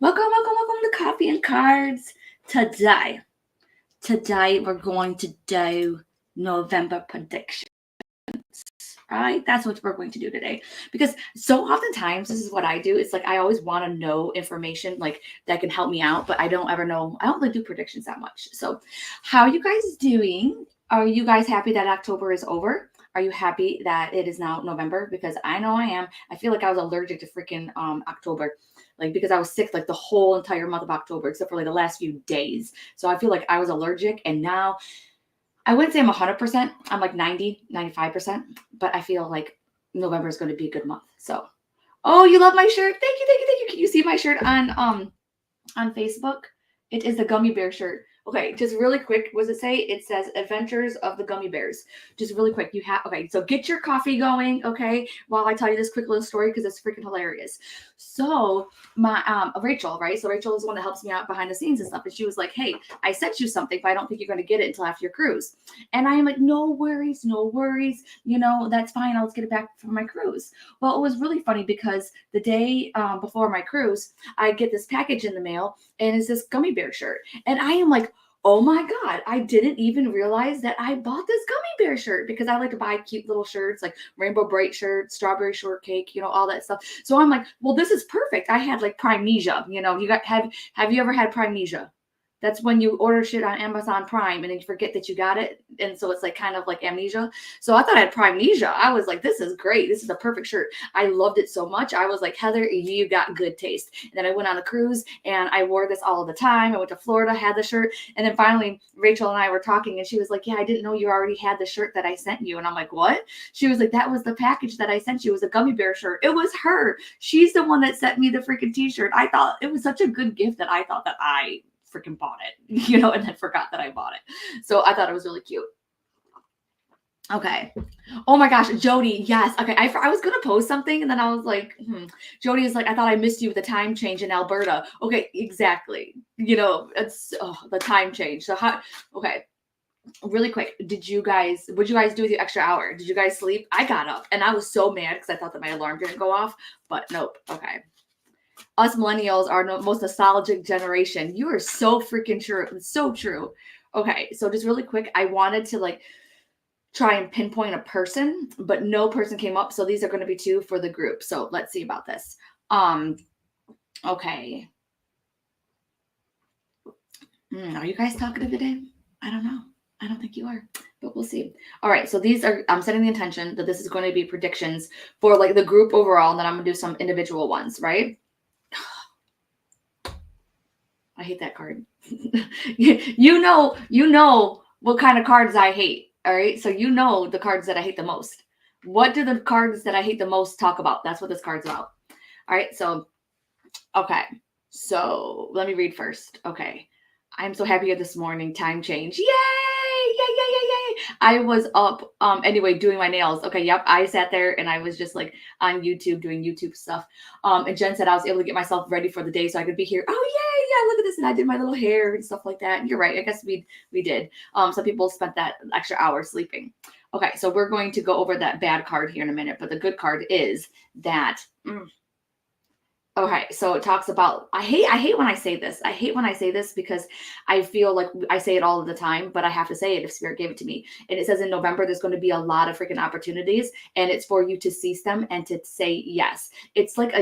Welcome to Coffee and Cards. Today we're going to do November predictions. Right? That's what we're going to do today. Because so oftentimes this is what I do. It's like I always want to know information like that can help me out, but I don't ever know. I don't really do predictions that much. So, how are you guys doing? Are you guys happy that October is over? Are you happy that it is now November? Because I know I am. I feel like I was allergic to freaking October, like because I was sick like the whole entire month of October, except for like the last few days. So I feel like I was allergic, and now I wouldn't say I'm 100%. I'm like 90, 95%, but I feel like November is going to be a good month. So, oh, you love my shirt. Thank you. Can you see my shirt on Facebook? It is the gummy bear shirt. Okay, just really quick. What does it say? It says Adventures of the Gummy Bears. Just really quick. You have okay, so get your coffee going, okay, while I tell you this quick little story because it's freaking hilarious. So my Rachel, right? So Rachel is the one that helps me out behind the scenes and stuff. And she was like, hey, I sent you something, but I don't think you're gonna get it until after your cruise. And I am like, no worries, no worries. That's fine. I'll just get it back for my cruise. Well, it was really funny because the day before my cruise, I get this package in the mail and it's this gummy bear shirt. And I am like, oh my God, I didn't even realize that I bought this gummy bear shirt because I like to buy cute little shirts like rainbow bright shirts, strawberry shortcake, all that stuff. So I'm like, well, this is perfect. I had like Primesia, have you ever had Primesia? That's when you order shit on Amazon Prime and then you forget that you got it. And so it's like kind of like amnesia. So I thought I had Primesia. I was like, this is great. This is a perfect shirt. I loved it so much. I was like, Heather, you got good taste. And then I went on a cruise and I wore this all the time. I went to Florida, had the shirt. And then finally, Rachel and I were talking and she was like, yeah, I didn't know you already had the shirt that I sent you. And I'm like, what? She was like, that was the package that I sent you. It was a gummy bear shirt. It was her. She's the one that sent me the freaking t-shirt. I thought it was such a good gift that I thought that I freaking bought it, and then forgot that I bought it. So I thought it was really cute. Okay. Oh my gosh, Jody. Yes. Okay. I was gonna post something and then I was like, Jody is like, I thought I missed you with the time change in Alberta. Okay, exactly. It's the time change. So how? Okay. Really quick, what'd you guys do with your extra hour? Did you guys sleep? I got up and I was so mad because I thought that my alarm didn't go off, but nope. Okay. Us millennials are the most nostalgic generation. You are so freaking true. It's so true. Okay, so just really quick, I wanted to like try and pinpoint a person, but no person came up. So these are going to be two for the group. So let's see about this. Okay. Are you guys talkative today? I don't know. I don't think you are, but we'll see. All right, so these are, I'm setting the intention that this is going to be predictions for like the group overall, and then I'm going to do some individual ones, right? I hate that card. you know what kind of cards I hate. All right. So you know the cards that I hate the most. What do the cards that I hate the most talk about? That's what this card's about. All right. So, okay. So let me read first. Okay. I'm so happy this morning. Time change. Yay! Yay! I was up anyway doing my nails. Okay, yep. I sat there and I was just like on YouTube doing YouTube stuff. And Jen said I was able to get myself ready for the day so I could be here. Oh yay, yeah, look at this. And I did my little hair and stuff like that. And you're right. I guess we did. Some people spent that extra hour sleeping. Okay, so we're going to go over that bad card here in a minute, but the good card is that okay, so it talks about I hate when I say this. I hate when I say this because I feel like I say it all of the time, but I have to say it if Spirit gave it to me. And it says in November there's going to be a lot of freaking opportunities, and it's for you to seize them and to say yes. It's like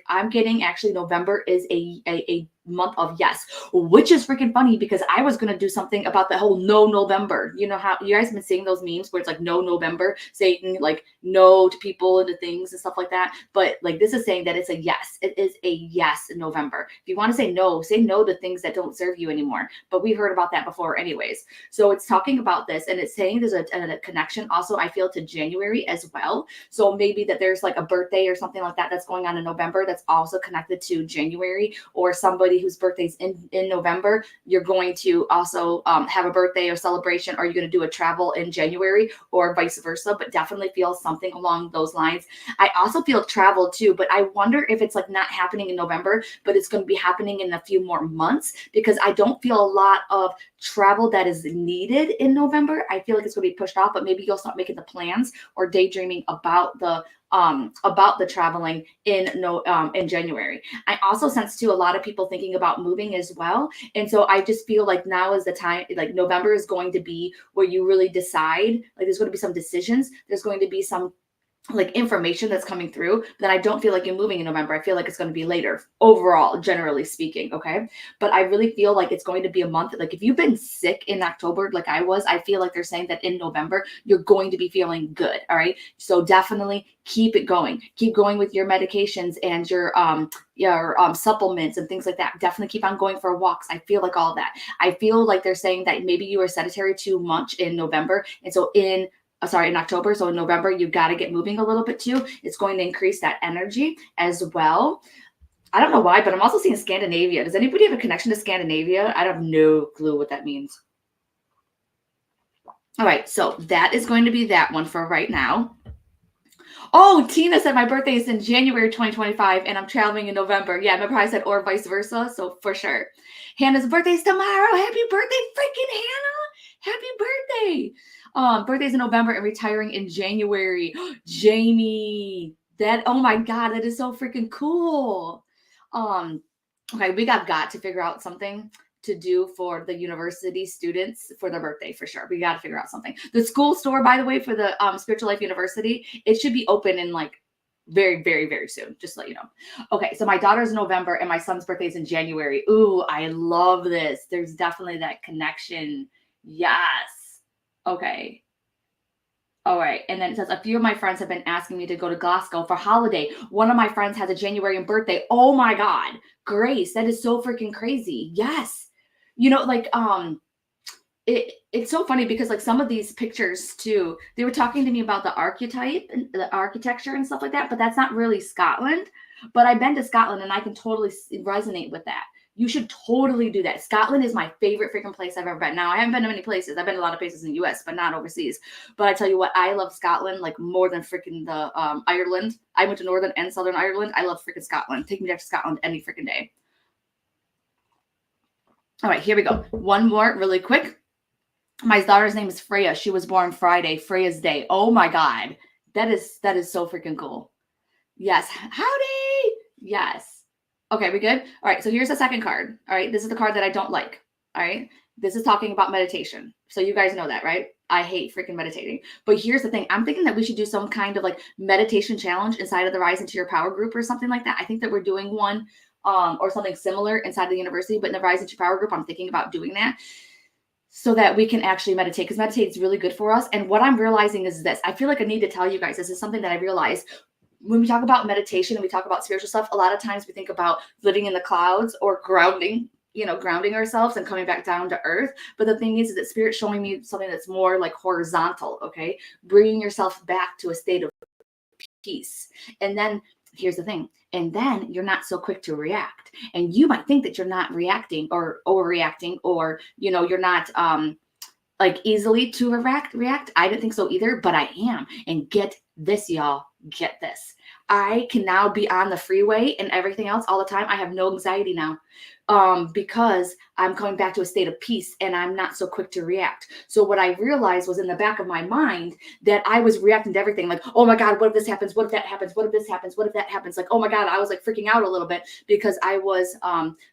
I'm getting actually November is a month of yes, which is freaking funny because I was going to do something about the whole no November. You know how you guys have been seeing those memes where it's like no November, saying like no to people and to things and stuff like that. But like this is saying that it's a yes. It is a yes in November. If you want to say no to things that don't serve you anymore. But we heard about that before anyways. So it's talking about this and it's saying there's a connection also I feel to January as well. So maybe that there's like a birthday or something like that that's going on in November that's also connected to January, or somebody whose birthday's in November, you're going to also have a birthday or celebration, or you're going to do a travel in January, or vice versa, but definitely feel something along those lines. I also feel travel too, but I wonder if it's like not happening in November, but it's going to be happening in a few more months, because I don't feel a lot of travel that is needed in November. I feel like it's going to be pushed off, but maybe you'll start making the plans or daydreaming about the about the traveling in January. I also sense too a lot of people thinking about moving as well. And so I just feel like now is the time, like November is going to be where you really decide, like there's going to be some decisions, there's going to be some like information that's coming through, then I don't feel like you're moving in November. I feel like it's going to be later overall, generally speaking. Okay. But I really feel like it's going to be a month. Like if you've been sick in October, like I was, I feel like they're saying that in November, you're going to be feeling good. All right. So definitely keep it going. Keep going with your medications and your supplements and things like that. Definitely keep on going for walks. I feel like all of that. I feel like they're saying that maybe you were sedentary too much in November. And so in October. So in November, you got to get moving a little bit too. It's going to increase that energy as well. I don't know why, but I'm also seeing Scandinavia. Does anybody have a connection to Scandinavia? I have no clue what that means. All right. So that is going to be that one for right now. Oh, Tina said my birthday is in January 2025 and I'm traveling in November. Yeah, remember how I said or vice versa? So for sure. Hannah's birthday's tomorrow. Happy birthday, freaking Hannah. Happy birthday. Birthday's in November and retiring in January. Jamie, oh my God, that is so freaking cool. Okay, we got to figure out something to do for the university students for their birthday for sure. We got to figure out something. The school store, by the way, for the Spiritual Life University, it should be open in like very, very, very soon. Just to let you know. Okay, so my daughter's in November and my son's birthday is in January. Ooh, I love this. There's definitely that connection. Yes. Okay. All right. And then it says, a few of my friends have been asking me to go to Glasgow for holiday. One of my friends has a January birthday. Oh my God. Grace, that is so freaking crazy. Yes. Like, it's so funny because like some of these pictures too, they were talking to me about the archetype and the architecture and stuff like that, but that's not really Scotland. But I've been to Scotland and I can totally resonate with that. You should totally do that. Scotland is my favorite freaking place I've ever been. Now, I haven't been to many places. I've been to a lot of places in the US, but not overseas. But I tell you what, I love Scotland like more than freaking the Ireland. I went to Northern and Southern Ireland. I love freaking Scotland. Take me back to Scotland any freaking day. All right, here we go. One more really quick. My daughter's name is Freya. She was born Friday, Freya's Day. Oh my God. That is so freaking cool. Yes. Howdy. Yes. Okay, we good? All right, so here's the second card. All right, this is the card that I don't like. All right, this is talking about meditation. So you guys know that, right? I hate freaking meditating. But here's the thing. I'm thinking that we should do some kind of like meditation challenge inside of the Rise Into Your Power group or something like that. I think that we're doing one or something similar inside the university, but in the Rise Into Your Power group, I'm thinking about doing that so that we can actually meditate, because meditate is really good for us. And what I'm realizing is this. I feel like I need to tell you guys, this is something that I realized. When we talk about meditation and we talk about spiritual stuff, a lot of times we think about living in the clouds or grounding ourselves and coming back down to earth. But the thing is that Spirit's showing me something that's more like horizontal, okay? Bringing yourself back to a state of peace. And then here's the thing. And then you're not so quick to react. And you might think that you're not reacting or overreacting, or, you're not like easily to react. I didn't think so either, but I am. And get this, y'all. Get this. I can now be on the freeway and everything else all the time. I have no anxiety now because I'm coming back to a state of peace and I'm not so quick to react. So what I realized was in the back of my mind that I was reacting to everything like, oh my God, what if this happens? What if that happens? What if this happens? What if that happens? Like, oh my God, I was like freaking out a little bit because I was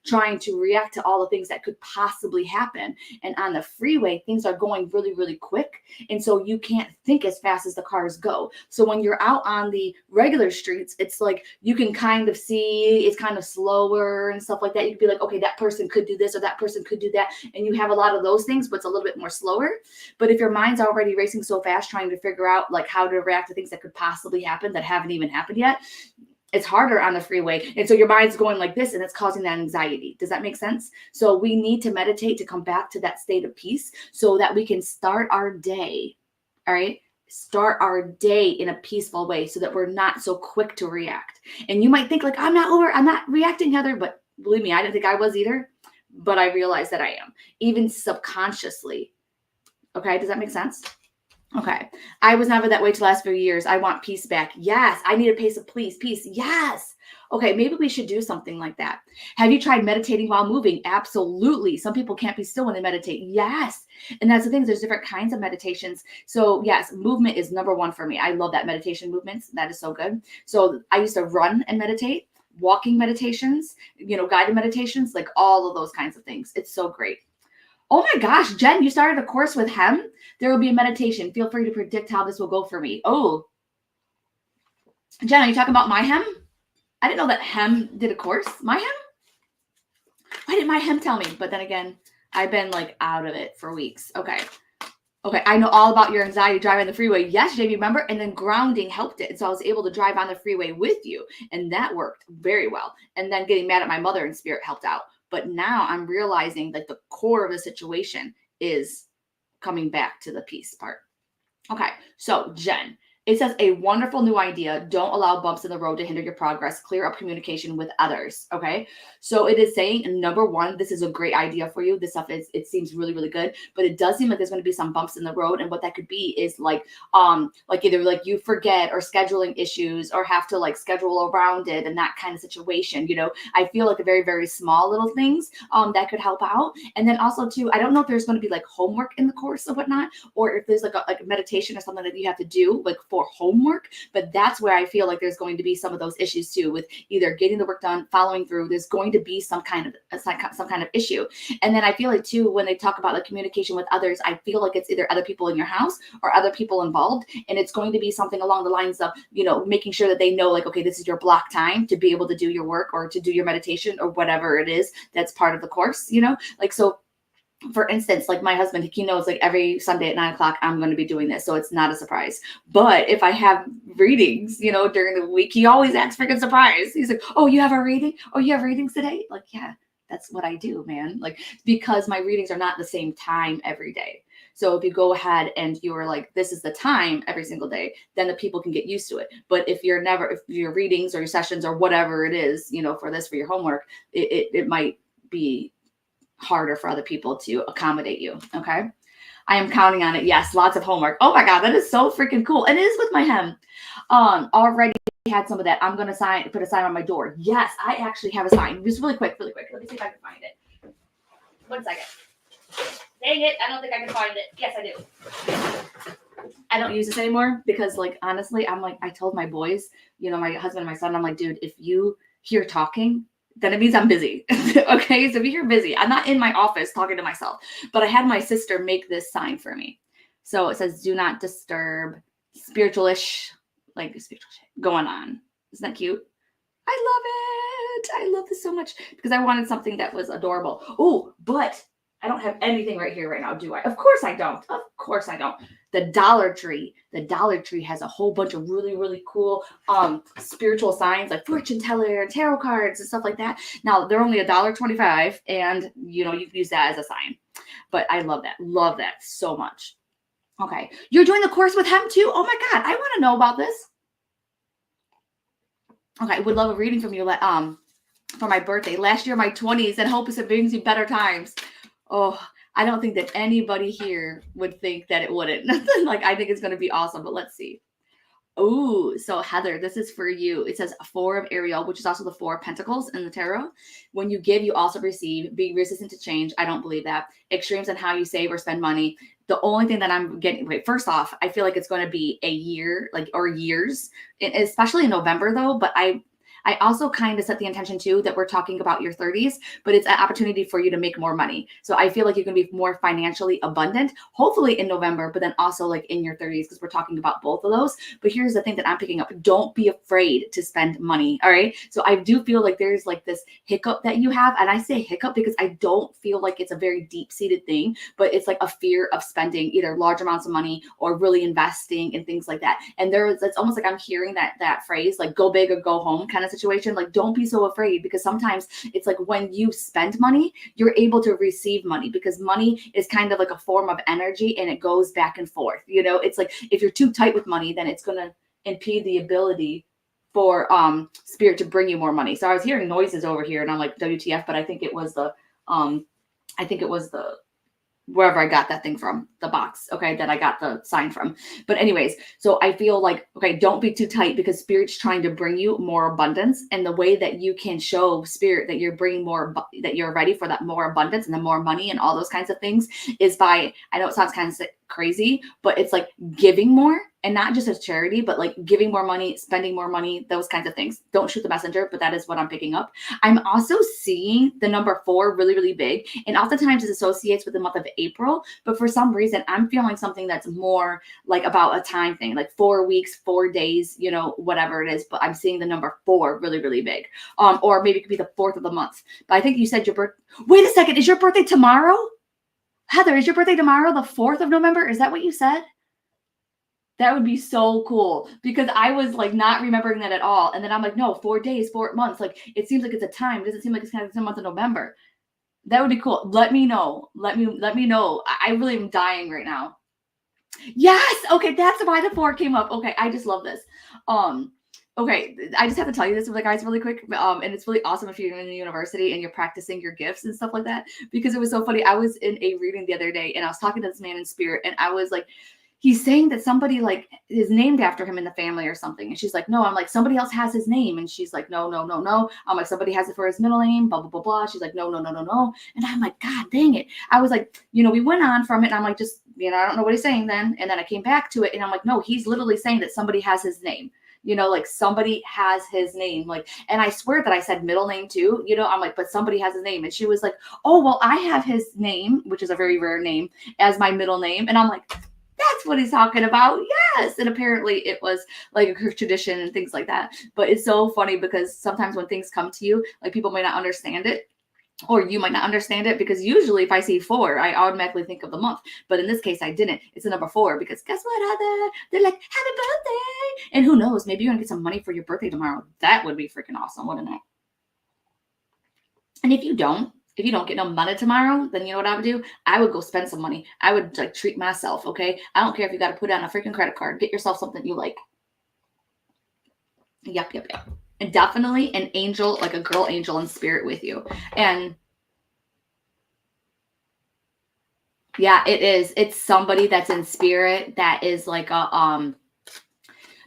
trying to react to all the things that could possibly happen. And on the freeway, things are going really, really quick. And so you can't think as fast as the cars go. So when you're out on the regular streets, it's like you can kind of see it's kind of slower and stuff like that. You could be like, okay, that person could do this or that person could do that. And you have a lot of those things, but it's a little bit more slower. But if your mind's already racing so fast, trying to figure out like how to react to things that could possibly happen that haven't even happened yet, it's harder on the freeway. And so your mind's going like this and it's causing that anxiety. Does that make sense? So we need to meditate to come back to that state of peace so that we can start our day. All right. Start our day in a peaceful way so that we're not so quick to react. And you might think like, I'm not reacting, Heather, but believe me, I didn't think I was either, but I realized that I am, even subconsciously. Okay. Does that make sense? Okay. I was never that way to the last few years. I want peace back. Yes. I need a pace of peace. Yes. Okay. Maybe we should do something like that. Have you tried meditating while moving? Absolutely. Some people can't be still when they meditate. Yes. And that's the thing. There's different kinds of meditations. So yes, movement is number one for me. I love that meditation movements. That is so good. So I used to run and meditate, walking meditations, guided meditations, like all of those kinds of things. It's so great. Oh my gosh, Jen, you started a course with Hem? There will be a meditation. Feel free to predict how this will go for me. Oh, Jen, are you talking about my Hem? I didn't know that Hem did a course. My Hem? Why didn't my Hem tell me? But then again, I've been like out of it for weeks. Okay. I know all about your anxiety driving the freeway. Yes, Jamie, remember? And then grounding helped it. And so I was able to drive on the freeway with you. And that worked very well. And then getting mad at my mother in spirit helped out. But now I'm realizing that the core of the situation is coming back to the peace part. Okay, so Jen, it says a wonderful new idea. Don't allow bumps in the road to hinder your progress. Clear up communication with others. Okay, so it is saying number one, this is a great idea for you. This stuff it seems really, really good, but it does seem like there's going to be some bumps in the road, and what that could be is like either like you forget or scheduling issues or have to like schedule around it and that kind of situation. I feel like a very, very small little things that could help out, and then also too, I don't know if there's going to be like homework in the course or whatnot, or if there's like a meditation or something that you have to do like for homework, but that's where I feel like there's going to be some of those issues too with either getting the work done, following through. There's going to be some kind of issue. And then I feel like too, when they talk about like communication with others, I feel like it's either other people in your house or other people involved. And it's going to be something along the lines of, making sure that they know like, okay, this is your block time to be able to do your work or to do your meditation or whatever it is that's part of the course, like, so for instance, like my husband, he knows like every Sunday at 9:00, I'm going to be doing this. So it's not a surprise. But if I have readings, during the week, he always acts freaking surprised. He's like, oh, you have a reading? Oh, you have readings today? Like, yeah, that's what I do, man. Like, because my readings are not the same time every day. So if you go ahead and you're like, this is the time every single day, then the people can get used to it. But if your readings or your sessions or whatever it is, for your homework, it might be harder for other people to accommodate you. Okay. I am counting on it. Yes. Lots of homework. Oh my God. That is so freaking cool. And it is with my Hem. Already had some of that. I'm going to put a sign on my door. Yes. I actually have a sign. Just really quick. Let me see if I can find it. 1 second. Dang it. I don't think I can find it. Yes, I do. I don't use this anymore because like, honestly, I'm like, I told my boys, my husband and my son, I'm like, dude, if you hear talking, then it means I'm busy. Okay. So if you're busy, I'm not in my office talking to myself, but I had my sister make this sign for me. So it says, do not disturb spiritualish, like spiritual shit going on. Isn't that cute? I love it. I love this so much because I wanted something that was adorable. Oh, but I don't have anything right here right now, do I? Of course I don't. Of course I don't. The Dollar Tree has a whole bunch of really, really cool spiritual signs like fortune teller and tarot cards and stuff like that. Now they're only $1.25, and you can use that as a sign. But I love that. Love that so much. Okay. You're doing the course with Hem too? Oh my God. I want to know about this. Okay. Would love a reading from you for my birthday. Last year, my 20s, and hope it brings you better times. Oh, I don't think that anybody here would think that it wouldn't. Like, I think it's going to be awesome, but let's see. Oh, so Heather, this is for you. It says 4 of Ariel, which is also the 4 of Pentacles in the tarot. When you give, you also receive. Be resistant to change. I don't believe that. Extremes on how you save or spend money. The only thing that I'm getting, first off, I feel like it's going to be a year, or years, especially in November though, but I also kind of set the intention too that we're talking about your 30s, but it's an opportunity for you to make more money. So I feel like you can be more financially abundant, hopefully in November, but then also like in your 30s, because we're talking about both of those. But here's the thing that I'm picking up. Don't be afraid to spend money. All right. So I do feel like there's like this hiccup that you have. And I say hiccup because I don't feel like it's a very deep seated thing, but it's like a fear of spending either large amounts of money or really investing and things like that. And it's almost like I'm hearing that phrase, like go big or go home kind of situation. Like, don't be so afraid, because sometimes it's like when you spend money, you're able to receive money, because money is kind of like a form of energy and it goes back and forth. It's like if you're too tight with money, then it's going to impede the ability for spirit to bring you more money. So I was hearing noises over here and I'm like, WTF, but I think it was the wherever I got that thing from, the box, okay, that I got the sign from. But anyways, so I feel like, okay, don't be too tight because Spirit's trying to bring you more abundance. And the way that you can show Spirit that you're bringing more, that you're ready for that more abundance and the more money and all those kinds of things is by, I know it sounds kind of crazy, but it's like giving more, and not just as charity, but like giving more money, spending more money, those kinds of things. Don't shoot the messenger, but that is what I'm picking up. I'm also seeing the number 4 really, really big. And oftentimes it associates with the month of April. But for some reason, I'm feeling something that's more like about a time thing, like 4 weeks, 4 days, you know, whatever it is. But I'm seeing the number 4 really, really big. Or maybe it could be the 4th of the month. But I think you said your birthday. Wait a second. Is your birthday tomorrow? Heather, is your birthday tomorrow, the 4th of November? Is that what you said? That would be so cool because I was like not remembering that at all. And then I'm like, no, 4 days, 4 months. Like it seems like it's a time. It doesn't seem like it's kind of the month of November. That would be cool. Let me know. Let me know. I really am dying right now. Yes. Okay. That's why the 4 came up. Okay. I just love this. Okay. I just have to tell you this, guys, really quick. And it's really awesome if you're in the university and you're practicing your gifts and stuff like that, because it was so funny. I was in a reading the other day and I was talking to this man in spirit and I was like, he's saying that somebody like is named after him in the family or something. And she's like, no, I'm like, somebody else has his name. And she's like, no, no, no, no. I'm like, somebody has it for his middle name, blah, blah, blah, blah. She's like, no, no, no, no, no. And I'm like, God dang it. I was like, you know, we went on from it and I'm like, just, you know, I don't know what he's saying then. And then I came back to it and I'm like, no, he's literally saying that somebody has his name. You know, like somebody has his name, like, and I swear that I said middle name too, you know, I'm like, but somebody has his name. And she was like, oh, well, I have his name, which is a very rare name, as my middle name. And I'm like, that's what he's talking about. Yes. And apparently it was like a tradition and things like that. But it's so funny because sometimes when things come to you, like people may not understand it. Or you might not understand it because usually if I see 4, I automatically think of the month. But in this case, I didn't. It's a number 4 because guess what, Heather? They're like, happy birthday. And who knows, maybe you're going to get some money for your birthday tomorrow. That would be freaking awesome, wouldn't it? And if you don't get no money tomorrow, then you know what I would do? I would go spend some money. I would like treat myself, okay? I don't care if you got to put it on a freaking credit card. Get yourself something you like. Yep, yep, yep. And definitely an angel, like a girl angel in spirit with you. And yeah, it is. It's somebody that's in spirit that is like a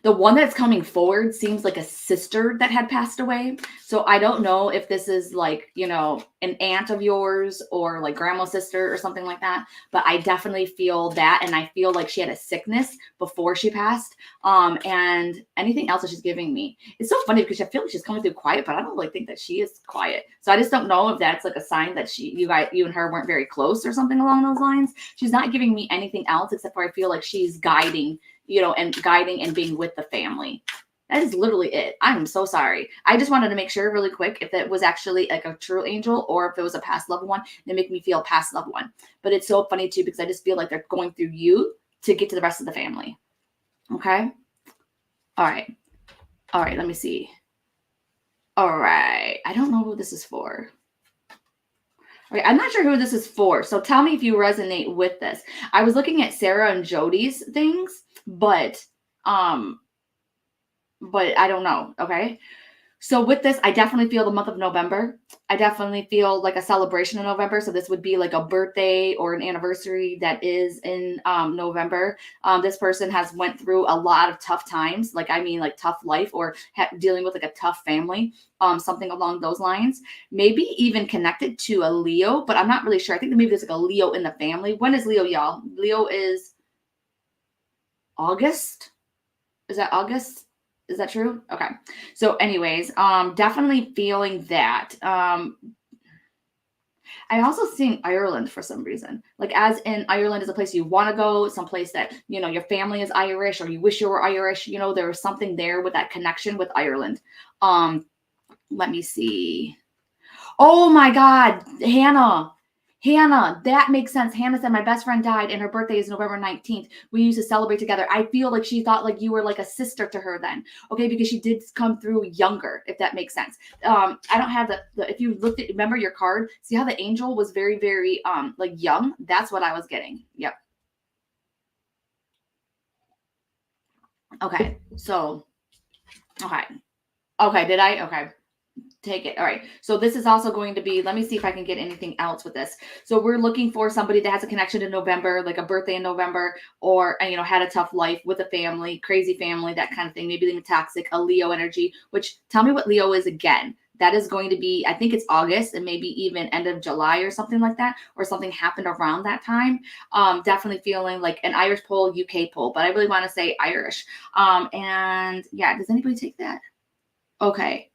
the one that's coming forward seems like a sister that had passed away. So I don't know if this is like, you know, an aunt of yours or like grandma's sister or something like that. But I definitely feel that. And I feel like she had a sickness before she passed. And anything else that she's giving me. It's so funny because I feel like she's coming through quiet, but I don't really think that she is quiet. So I just don't know if that's like a sign that you and her weren't very close or something along those lines. She's not giving me anything else except for I feel like she's guiding, you know, and guiding and being with the family. That is literally it. I'm so sorry. I just wanted to make sure really quick if it was actually like a true angel or if it was a past loved one. They make me feel past loved one. But it's so funny too because I just feel like they're going through you to get to the rest of the family. Okay? All right. All right, let me see. All right. I don't know who this is for. Okay, I'm not sure who this is for. So tell me if you resonate with this. I was looking at Sarah and Jody's things, but I don't know. Okay. So with this, I definitely feel the month of November. I definitely feel like a celebration in November. So this would be like a birthday or an anniversary that is in November. This person has went through a lot of tough times. Like, I mean, like tough life or dealing with like a tough family, something along those lines. Maybe even connected to a Leo, but I'm not really sure. I think maybe there's like a Leo in the family. When is Leo, y'all? Leo is August. Is that August? Is that true? Okay. So anyways, definitely feeling that. I also seeing Ireland for some reason. Like as in Ireland is a place you want to go, someplace that, you know, your family is Irish or you wish you were Irish. You know, there was something there with that connection with Ireland. Let me see. Oh my God, Hannah, that makes sense. Hannah said, my best friend died and her birthday is November 19th. We used to celebrate together. I feel like she thought like you were like a sister to her then. Okay. Because she did come through younger, if that makes sense. I don't have the if you looked at, remember your card, see how the angel was very, very, like young. That's what I was getting. Yep. Okay. So, okay. Okay. Did I? Okay. Take it. All right. So this is also going to be, let me see if I can get anything else with this. So we're looking for somebody that has a connection to November, like a birthday in November, or, had a tough life with a family, crazy family, that kind of thing. Maybe even toxic, a Leo energy, which tell me what Leo is again. That is going to be, I think it's August and maybe even end of July or something like that, or something happened around that time. Definitely feeling like an Irish poll, UK poll, but I really want to say Irish. And yeah, does anybody take that? Okay.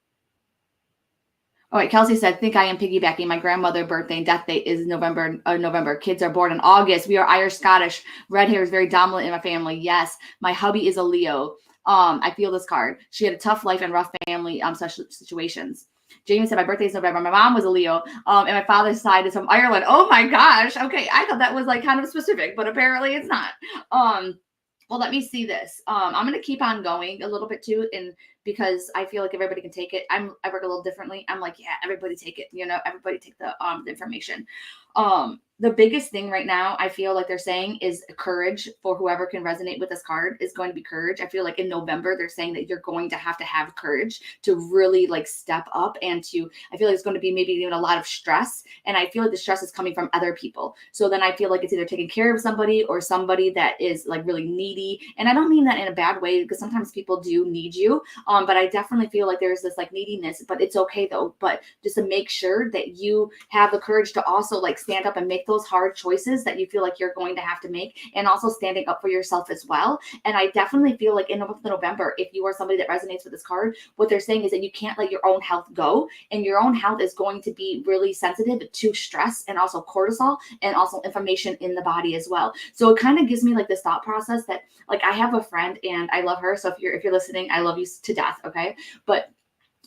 All right, Kelsey said, think I am piggybacking. My grandmother's birthday and death date is November. Kids are born in August. We are Irish Scottish. Red hair is very dominant in my family. Yes. My hubby is a Leo. I feel this card. She had a tough life and rough family such situations. Jamie said, my birthday is November. My mom was a Leo. And my father's side is from Ireland. Oh my gosh. Okay. I thought that was like kind of specific, but apparently it's not. Well, let me see this. I'm going to keep on going a little bit too. And because I feel like everybody can take it. I work a little differently. I'm like, yeah, everybody take it. Everybody take the information. The biggest thing right now, I feel like they're saying is courage for whoever can resonate with this card is going to be courage. I feel like in November, they're saying that you're going to have courage to really like step up and I feel like it's going to be maybe even a lot of stress. And I feel like the stress is coming from other people. So then I feel like it's either taking care of somebody or somebody that is like really needy. And I don't mean that in a bad way, because sometimes people do need you. But I definitely feel like there's this like neediness, but it's okay though. But just to make sure that you have the courage to also like stand up and make those hard choices that you feel like you're going to have to make, and also standing up for yourself as well. And I definitely feel like in the month of November, if you are somebody that resonates with this card, what they're saying is that you can't let your own health go, and your own health is going to be really sensitive to stress and also cortisol and also inflammation in the body as well. So it kind of gives me like this thought process that like I have a friend and I love her. So if you're listening, I love you to death. Okay. But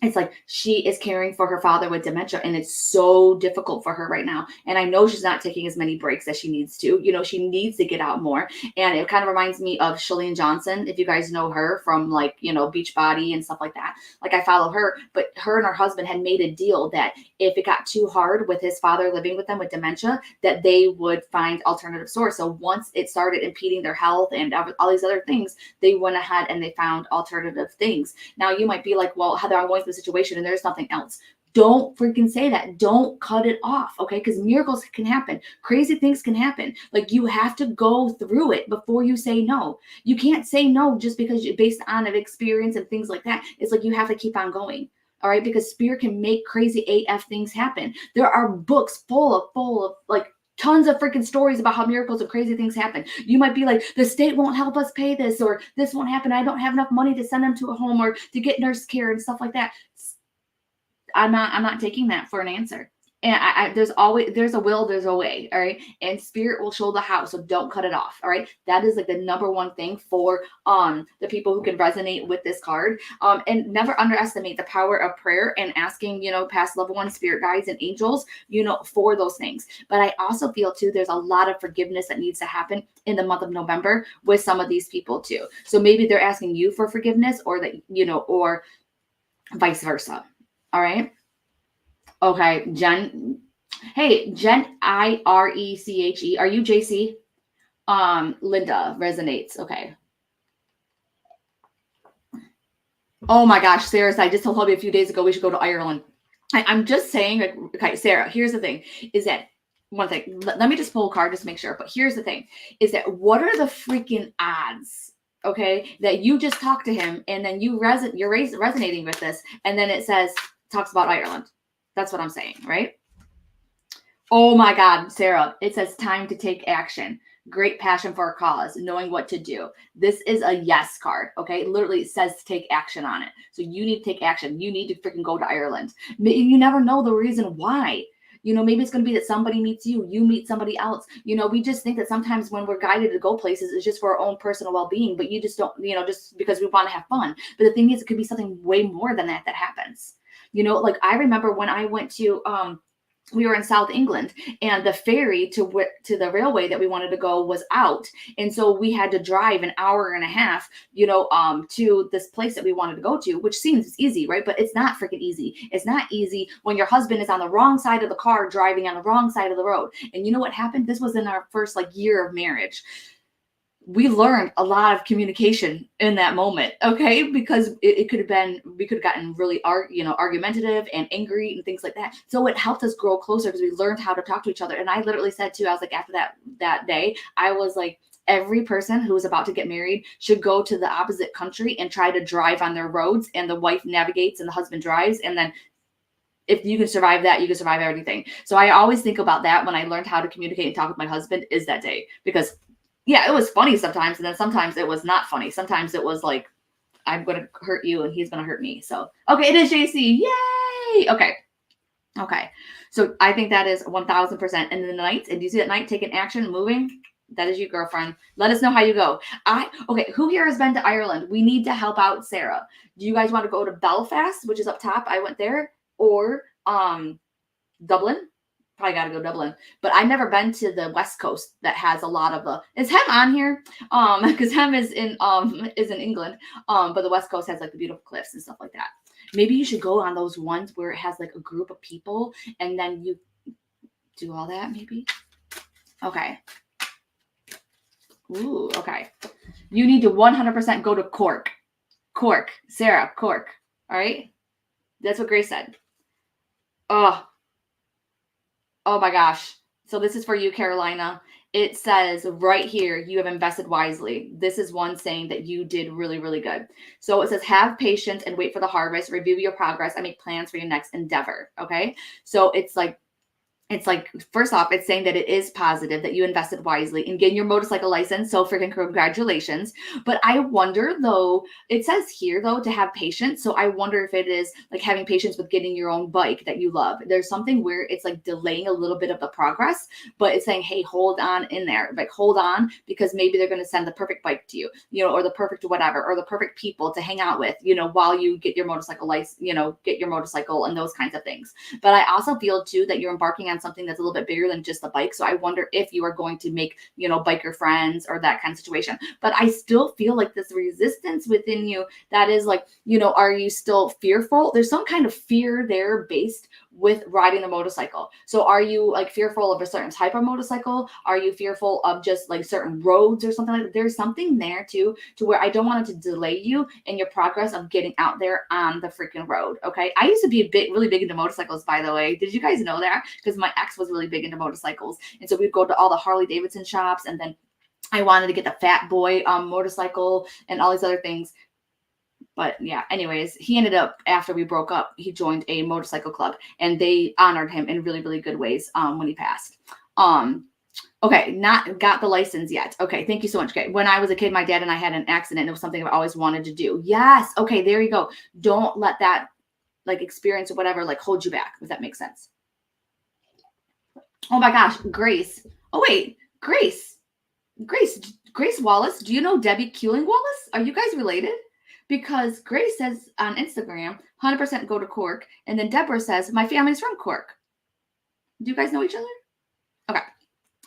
it's like she is caring for her father with dementia, and it's so difficult for her right now. And I know she's not taking as many breaks as she needs to. She needs to get out more. And it kind of reminds me of Shalene Johnson, if you guys know her from like, Beachbody and stuff like that. Like I follow her, but her and her husband had made a deal that if it got too hard with his father living with them with dementia, that they would find alternative source. So once it started impeding their health and all these other things, they went ahead and they found alternative things. Now you might be like, well, Heather, I'm going through the situation and there's nothing else. Don't freaking say that. Don't cut it off, okay? Because miracles can happen. Crazy things can happen. Like you have to go through it before you say no. You can't say no just because you're based on an experience and things like that. It's like you have to keep on going. All right, because spirit can make crazy AF things happen. There are books full of like tons of freaking stories about how miracles and crazy things happen. You might be like, the state won't help us pay this, or this won't happen. I don't have enough money to send them to a home or to get nurse care and stuff like that. I'm not taking that for an answer. And there's a will, there's a way. All right. And spirit will show the how. So don't cut it off. All right. That is like the number one thing for the people who can resonate with this card. And never underestimate the power of prayer and asking, past loved ones, spirit guides, and angels, for those things. But I also feel too, there's a lot of forgiveness that needs to happen in the month of November with some of these people too. So maybe they're asking you for forgiveness, or that, or vice versa. All right. Okay, Jen. Hey, Jen, Ireche. Are you JC? Linda resonates. Okay. Oh my gosh, Sarah, I just told Hubby a few days ago we should go to Ireland. I'm just saying, okay, Sarah, here's the thing, is that one thing, let me just pull a card just to make sure. But here's the thing, is that what are the freaking odds, okay, that you just talked to him and then you're resonating with this, and then it talks about Ireland. That's what I'm saying, right? Oh my God, Sarah, it says time to take action. Great passion for a cause, knowing what to do. This is a yes card, okay? Literally, it says to take action on it. So you need to take action. You need to freaking go to Ireland. You never know the reason why. Maybe it's going to be that somebody meets you, you meet somebody else. We just think that sometimes when we're guided to go places, it's just for our own personal well-being, but you just don't, just because we want to have fun. But the thing is, it could be something way more than that happens. Like I remember when I went to, we were in South England, and the ferry to the railway that we wanted to go was out. And so we had to drive an hour and a half, to this place that we wanted to go to, which seems easy, right? But it's not freaking easy. It's not easy when your husband is on the wrong side of the car, driving on the wrong side of the road. And you know what happened? This was in our first year of marriage. we learned a lot of communication in that moment, okay? Because it could have been, we could have gotten really argumentative and angry and things like that. So it helped us grow closer because we learned how to talk to each other. And I literally said too, I was like, after that day, I was like, every person who was about to get married should go to the opposite country and try to drive on their roads, and the wife navigates and the husband drives, and then if you can survive that, you can survive everything. So I always think about that when I learned how to communicate and talk with my husband, is that day. Because yeah, it was funny sometimes, and then sometimes it was not funny. Sometimes it was like, I'm going to hurt you and he's going to hurt me. So, okay, it is JC. Yay! Okay. So I think that is 1000%. And then the night, and you see that night taking action, moving, that is you, girlfriend. Let us know how you go. Okay, who here has been to Ireland? We need to help out Sarah. Do you guys want to go to Belfast, which is up top? I went there. Or Dublin? Probably got to go Dublin. But I've never been to the West Coast that has a lot of the. Is Hem on here? Because Hem is in England. But the West Coast has like the beautiful cliffs and stuff like that. Maybe you should go on those ones where it has like a group of people and then you do all that. Maybe. Okay. Ooh. Okay. You need to 100% go to Cork. Cork, Sarah. Cork. All right. That's what Grace said. Oh my gosh. So this is for you, Carolina. It says right here, you have invested wisely. This is one saying that you did really, really good. So it says, have patience and wait for the harvest, review your progress, and make plans for your next endeavor. Okay. So it's like, first off, it's saying that it is positive that you invested wisely in getting your motorcycle license. So freaking congratulations. But I wonder though, it says here though, to have patience. So I wonder if it is like having patience with getting your own bike that you love. There's something where it's like delaying a little bit of the progress, but it's saying, hey, hold on in there. Like hold on, because maybe they're going to send the perfect bike to you, or the perfect whatever, or the perfect people to hang out with, while you get your motorcycle license, get your motorcycle and those kinds of things. But I also feel too that you're embarking on something that's a little bit bigger than just the bike. So I wonder if you are going to make, biker friends or that kind of situation. But I still feel like this resistance within you that is like, are you still fearful? There's some kind of fear there based with riding the motorcycle. So are you like fearful of a certain type of motorcycle? Are you fearful of just like certain roads or something like that? There's something there too, to where I don't want it to delay you in your progress of getting out there on the freaking road. Okay. I used to be really big into motorcycles, by the way. Did you guys know that? Because my ex was really big into motorcycles. And so we'd go to all the Harley Davidson shops, and then I wanted to get the Fat Boy motorcycle and all these other things. But yeah, anyways, he ended up, after we broke up, he joined a motorcycle club, and they honored him in really, really good ways when he passed. Okay, not got the license yet. Okay, thank you so much. Okay, when I was a kid, my dad and I had an accident. It was something I've always wanted to do. Yes. Okay, there you go. Don't let that like experience or whatever like hold you back, if that makes sense. Oh my gosh, Grace. Oh wait, Grace Wallace. Do you know Debbie Keeling Wallace? Are you guys related? Because Grace says on Instagram, 100% go to Cork. And then Deborah says, my family's from Cork. Do you guys know each other? Okay.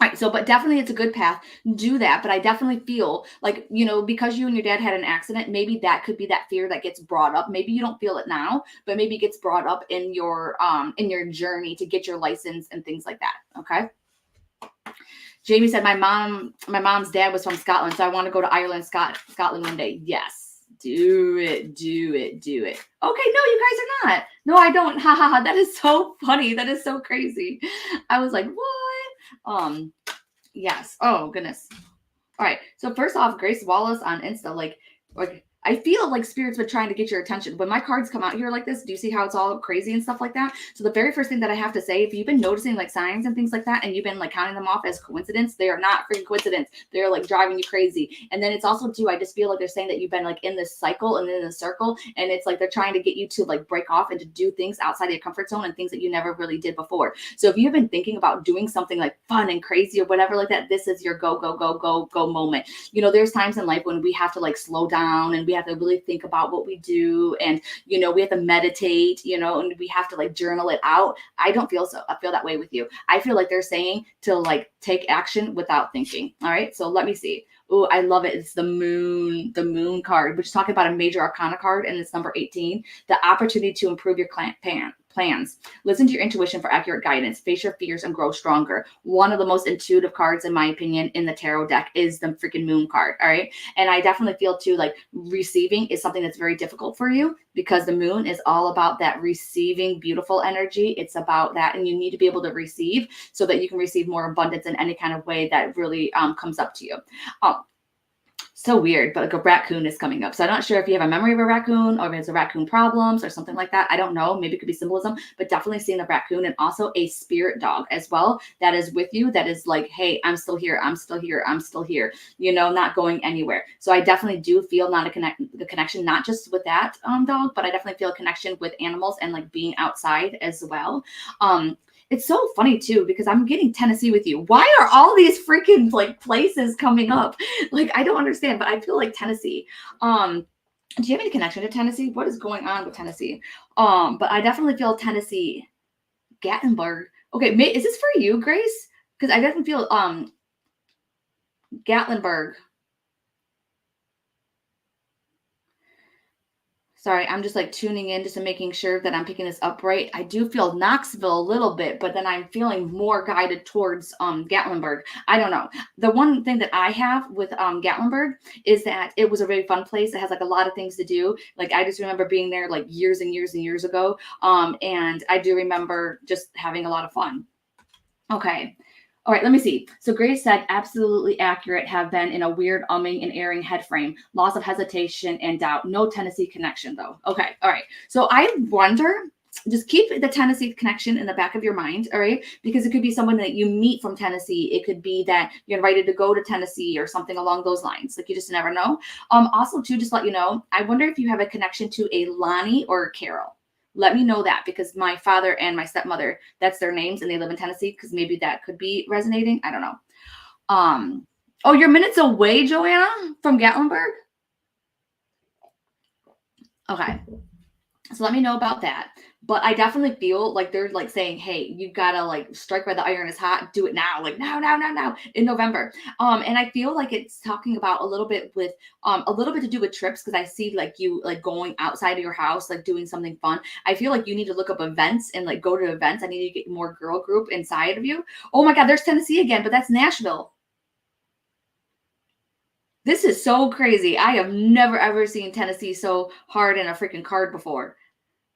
All right. So, but definitely it's a good path. Do that. But I definitely feel like, because you and your dad had an accident, maybe that could be that fear that gets brought up. Maybe you don't feel it now, but maybe it gets brought up in your journey to get your license and things like that. Okay. Jamie said, my mom's dad was from Scotland, so I want to go to Ireland, Scotland one day. Yes, do it. Okay, no, you guys are not. No, I don't. Ha ha ha. That is so funny. That is so crazy. I was like, what? Yes. Oh goodness. All right. So first off, Grace Wallace on Insta, like I feel like Spirit's been trying to get your attention. When my cards come out here like this, do you see how it's all crazy and stuff like that? So the very first thing that I have to say, if you've been noticing like signs and things like that, and you've been like counting them off as coincidence, they are not freaking coincidence. They're like driving you crazy. And then it's also too, I just feel like they're saying that you've been like in this cycle and in this circle, and it's like they're trying to get you to like break off and to do things outside of your comfort zone and things that you never really did before. So if you've been thinking about doing something like fun and crazy or whatever like that, this is your go moment. There's times in life when we have to like slow down and we have to really think about what we do, and we have to meditate, and we have to like journal it out. I don't feel so. I feel that way with you. I feel like they're saying to like take action without thinking. All right. So let me see. Oh, I love it. It's the moon card, which is talking about a major arcana card, and it's number 18, the opportunity to improve your plans. Listen to your intuition for accurate guidance. Face your fears and grow stronger. One of the most intuitive cards, in my opinion, in the tarot deck is the freaking moon card. All right. And I definitely feel too, like receiving is something that's very difficult for you because the moon is all about that receiving beautiful energy. It's about that. And you need to be able to receive so that you can receive more abundance in any kind of way that really comes up to you. So weird, but like a raccoon is coming up. So I'm not sure if you have a memory of a raccoon or if it's a raccoon problems or something like that. I don't know. Maybe it could be symbolism, but definitely seeing a raccoon and also a spirit dog as well that is with you. That is like, hey, I'm still here. I'm still here. I'm still here. You know, not going anywhere. So I definitely do feel the connection, not just with that dog, but I definitely feel a connection with animals and like being outside as well. It's so funny too, because I'm getting Tennessee with you. Why are all these freaking like places coming up? Like, I don't understand, but I feel like Tennessee. Do you have any connection to Tennessee? What is going on with Tennessee? But I definitely feel Tennessee, Gatlinburg. Okay, is this for you, Grace? Because I definitely feel Gatlinburg. Sorry, I'm just like tuning in just to making sure that I'm picking this up right. I do feel Knoxville a little bit, but then I'm feeling more guided towards Gatlinburg. I don't know. The one thing that I have with Gatlinburg is that it was a really fun place. It has like a lot of things to do. Like I just remember being there like years and years and years ago. And I do remember just having a lot of fun. Okay. All right, let me see. So Grace said, absolutely accurate, have been in a weird umming and airing head frame, loss of hesitation and doubt. No Tennessee connection though. Okay, all right. So I wonder, just keep the Tennessee connection in the back of your mind, all right? Because it could be someone that you meet from Tennessee. It could be that you're invited to go to Tennessee or something along those lines. Like you just never know. Also too, just let you know, I wonder if you have a connection to a Lonnie or a Carol. Let me know that because my father and my stepmother, that's their names and they live in Tennessee because maybe that could be resonating. I don't know. Oh, you're minutes away, Joanna, from Gatlinburg? Okay. So let me know about that. But I definitely feel like they're like saying, hey, you gotta like strike while the iron is hot, do it now, like now in November. And I feel like it's talking about a little bit to do with trips because I see like you like going outside of your house, like doing something fun. I feel like you need to look up events and like go to events. I need to get more girl group inside of you. Oh my God, there's Tennessee again, but that's Nashville. This is so crazy. I have never ever seen Tennessee so hard in a freaking card before.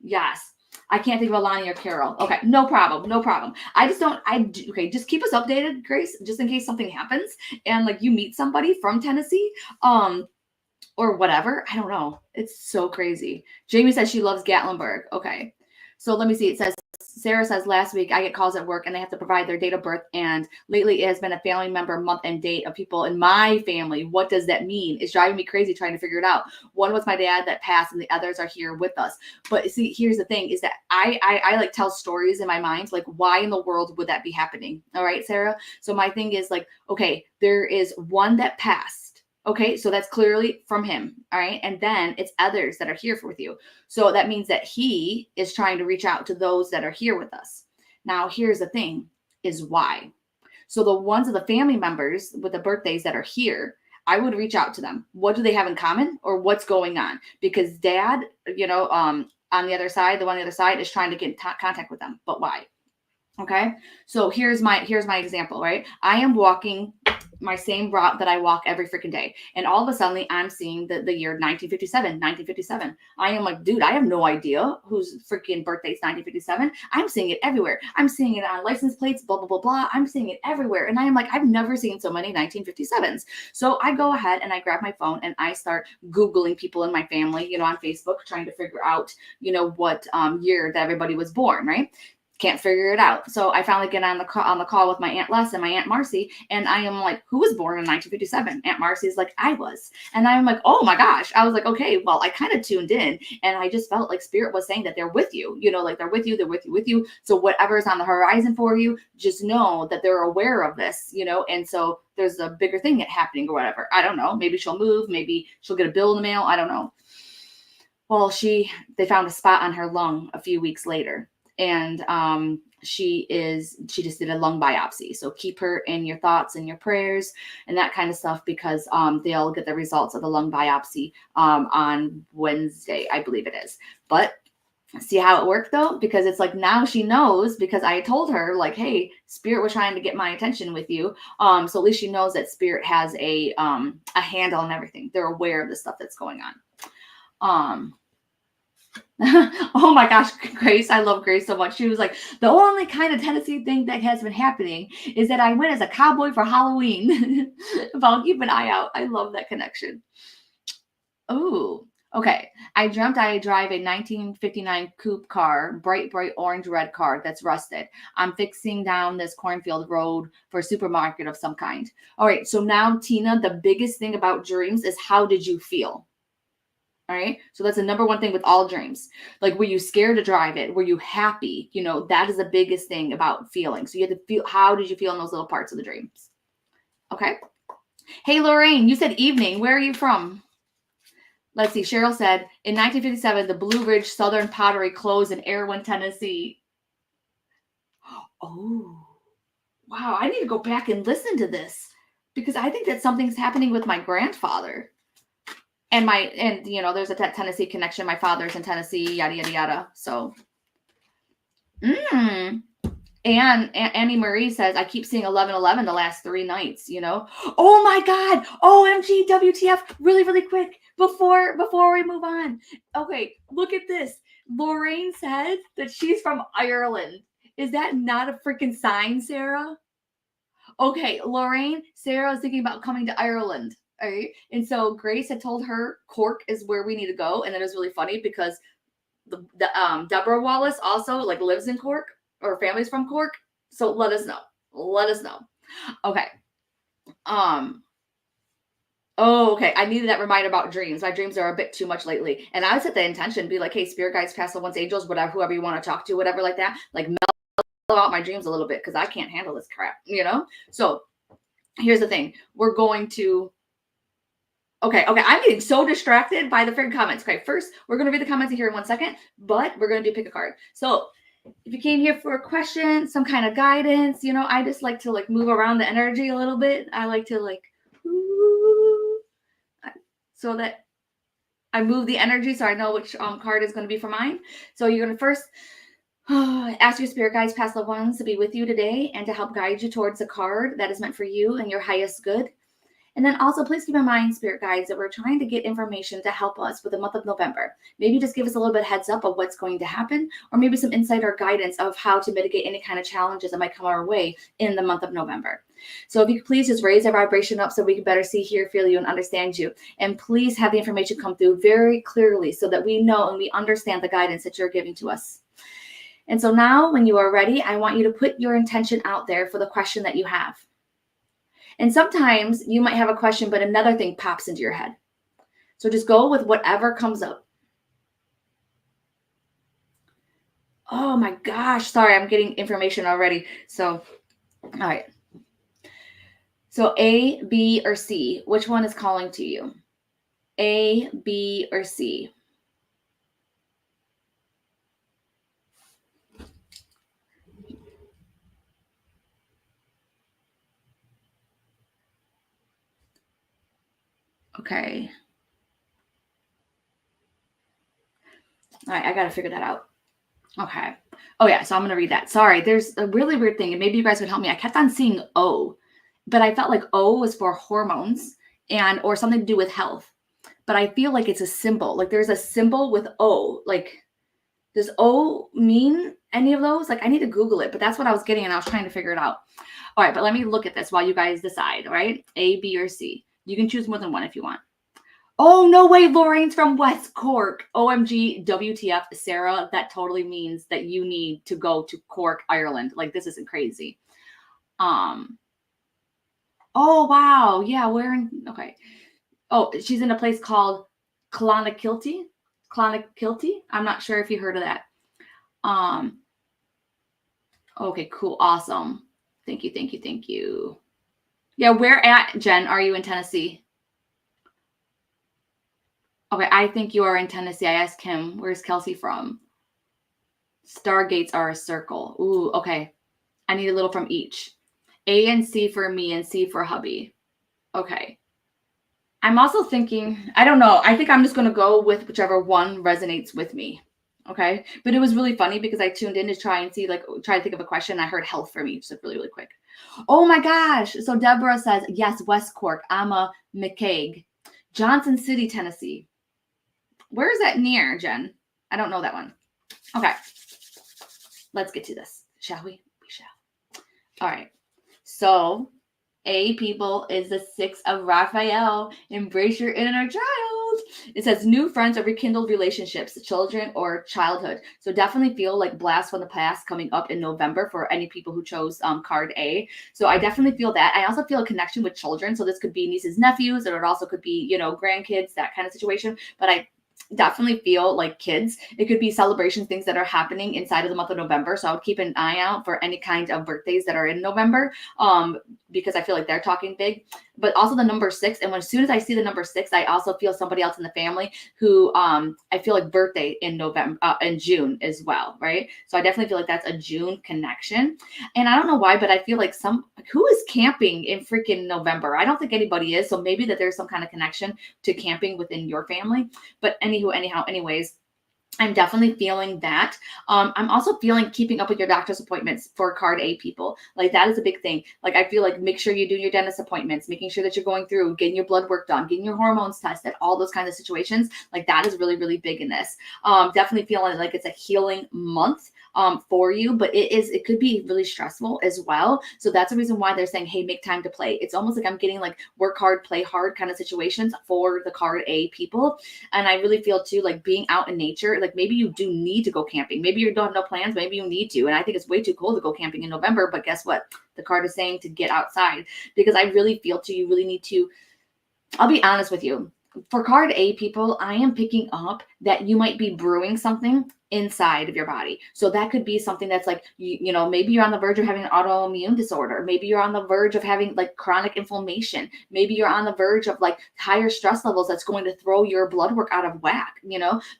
Yes. I can't think of Alani or Carol. Okay, no problem. Okay, just keep us updated, Grace, just in case something happens and like you meet somebody from Tennessee, or whatever. I don't know. It's so crazy. Jamie says she loves Gatlinburg. Okay. So let me see. It says, Sarah says, last week I get calls at work and they have to provide their date of birth. And lately it has been a family member, month and date of people in my family. What does that mean? It's driving me crazy trying to figure it out. One was my dad that passed and the others are here with us. But see, here's the thing is that I like tell stories in my mind. Like, why in the world would that be happening? All right, Sarah. So my thing is like, okay, there is one that passed. Okay, so that's clearly from him. All right. And then it's others that are here with you. So that means that he is trying to reach out to those that are here with us. Now, here's the thing is why. So the ones of the family members with the birthdays that are here, I would reach out to them. What do they have in common or what's going on? Because dad, on the other side, the one on the other side is trying to get in contact with them. But why? Okay. So here's my example, right? I am walking my same route that I walk every freaking day. And all of a sudden I'm seeing the year 1957. I am like, dude, I have no idea whose freaking birthday is 1957. I'm seeing it everywhere. I'm seeing it on license plates, blah, blah, blah, blah. I'm seeing it everywhere. And I am like, I've never seen so many 1957s. So I go ahead and I grab my phone and I start Googling people in my family, on Facebook, trying to figure out, what year that everybody was born, right? Can't figure it out. So I finally get on the call with my Aunt Les and my Aunt Marcy. And I am like, who was born in 1957? Aunt Marcy is like, I was. And I'm like, oh my gosh. I was like, okay, well, I kind of tuned in and I just felt like spirit was saying that they're with you, like they're with you. So whatever's on the horizon for you, just know that they're aware of this, and so there's a bigger thing happening or whatever. I don't know. Maybe she'll move. Maybe she'll get a bill in the mail. I don't know. Well, they found a spot on her lung a few weeks later. And she just did a lung biopsy. So keep her in your thoughts and your prayers and that kind of stuff because they'll get the results of the lung biopsy on Wednesday, I believe it is. But See how it worked though? Because it's like now she knows, because I told her like, hey, Spirit was trying to get my attention with you. So at least she knows that Spirit has a handle on everything. They're aware of the stuff that's going on. Oh my gosh, Grace, I love Grace so much. She was like, the only kind of Tennessee thing that has been happening is that I went as a cowboy for Halloween. But I'll keep an eye out. I love that connection. Oh, okay. I dreamt I drive a 1959 coupe car, bright orange red car that's rusted. I'm fixing down this cornfield road for a supermarket of some kind. All right. So now, Tina, the biggest thing about dreams is how did you feel? All right. So that's the number one thing with all dreams. Like, were you scared to drive it? Were you happy? You know, that is the biggest thing about feeling. So you have to feel, how did you feel in those little parts of the dreams? Okay. Hey, Lorraine, you said evening. Where are you from? Let's see. Cheryl said, in 1957, the Blue Ridge Southern Pottery closed in Erwin, Tennessee. Oh, wow. I need to go back and listen to this because I think that something's happening with my grandfather. And you know, there's a Tennessee connection. My father's in Tennessee, yada, yada, yada. So, and Annie Marie says, I keep seeing 11:11 the last 3 nights, you know? Oh my God. OMG, WTF. Really, really quick before we move on. Okay, look at this. Lorraine said that she's from Ireland. Is that not a freaking sign, Sarah? Okay, Lorraine, Sarah is thinking about coming to Ireland. All right. And so Grace had told her Cork is where we need to go. And it was really funny because Deborah Wallace also like lives in Cork, or family's from Cork. So let us know. Okay. Oh, okay. I needed that reminder about dreams. My dreams are a bit too much lately. And I set the intention, be like, hey, spirit guides, past loved ones, angels, whatever, whoever you want to talk to, whatever like that. Like mellow out my dreams a little bit because I can't handle this crap, you know? So here's the thing. We're going to Okay, I'm getting so distracted by the freaking comments. Okay, first, we're going to read the comments here in 1 second, but we're going to do pick a card. So, if you came here for a question, some kind of guidance, you know, I just like to like move around the energy a little bit. I like to like, so that I move the energy so I know which card is going to be for mine. So, you're going to first ask your spirit guides, past loved ones to be with you today and to help guide you towards a card that is meant for you and your highest good. And then also, please keep in mind, spirit guides, that we're trying to get information to help us with the month of November. Maybe just give us a little bit of heads up of what's going to happen, or maybe some insight or guidance of how to mitigate any kind of challenges that might come our way in the month of November. So if you could please just raise our vibration up so we can better see, hear, feel you, and understand you. And please have the information come through very clearly so that we know and we understand the guidance that you're giving to us. And so now, when you are ready, I want you to put your intention out there for the question that you have. And sometimes you might have a question, but another thing pops into your head. So just go with whatever comes up. Oh my gosh. Sorry, I'm getting information already. So, all right. So A, B, or C, which one is calling to you? A, B, or C? Okay. All right, I got to figure that out. Okay. Oh, yeah, so I'm going to read that. Sorry, there's a really weird thing, and maybe you guys would help me. I kept on seeing O, but I felt like O was for hormones or something to do with health. But I feel like it's a symbol. Like there's a symbol with O. Like, does O mean any of those? Like, I need to Google it, but that's what I was getting, and I was trying to figure it out. All right, but let me look at this while you guys decide, all right? A, B, or C. You can choose more than one if you want. Oh, no way. Lorraine's from West Cork. OMG, WTF, Sarah. That totally means that you need to go to Cork, Ireland. Like, this isn't crazy. Oh, wow. Yeah, okay. Oh, she's in a place called Clonakilty. I'm not sure if you heard of that. Okay, cool. Awesome. Thank you. Yeah, where at, Jen, are you in Tennessee? Okay, I think you are in Tennessee. I asked him, where's Kelsey from? Stargates are a circle. Ooh, okay. I need a little from each. A and C for me and C for hubby. Okay. I'm also thinking, I don't know. I think I'm just going to go with whichever one resonates with me. Okay. But it was really funny because I tuned in to try and see, like, try to think of a question. I heard health for me, just like really, really quick. Oh my gosh. So Deborah says, yes, West Cork. I'm a McCaig. Johnson City, Tennessee. Where is that near, Jen? I don't know that one. Okay. Let's get to this, shall we? We shall. All right. So A, people, is the 6 of Raphael. Embrace your inner child. It says new friends or rekindled relationships, children or childhood. So definitely feel like blast from the past coming up in November for any people who chose card A. So I definitely feel that. I also feel a connection with children. So this could be nieces, nephews, or it also could be, grandkids, that kind of situation. But I definitely feel like kids. It could be celebrations, things that are happening inside of the month of November. So I would keep an eye out for any kind of birthdays that are in November, because I feel like they're talking big. But also the number 6. And as soon as I see the number 6, I also feel somebody else in the family who I feel like birthday in November, in June as well, right? So I definitely feel like that's a June connection. And I don't know why, but I feel like who is camping in freaking November? I don't think anybody is. So maybe that there's some kind of connection to camping within your family. But anyways, I'm definitely feeling that. I'm also feeling keeping up with your doctor's appointments for card A people. Like that is a big thing. Like I feel like make sure you do your dentist appointments, making sure that you're going through, getting your blood work done, getting your hormones tested, all those kinds of situations. Like that is really, really big in this. Definitely feeling like it's a healing month for you, but it could be really stressful as well. So that's the reason why they're saying, hey, make time to play. It's almost like I'm getting like work hard, play hard kind of situations for the card A people. And I really feel too, like being out in nature, like maybe you do need to go camping. Maybe you don't have no plans. Maybe you need to. And I think it's way too cold to go camping in November. But guess what? The card is saying to get outside, because I really feel too, you really need to. I'll be honest with you. For card A people, I am picking up that you might be brewing something inside of your body. So that could be something that's like, maybe you're on the verge of having an autoimmune disorder. Maybe you're on the verge of having like chronic inflammation. Maybe you're on the verge of like higher stress levels that's going to throw your blood work out of whack,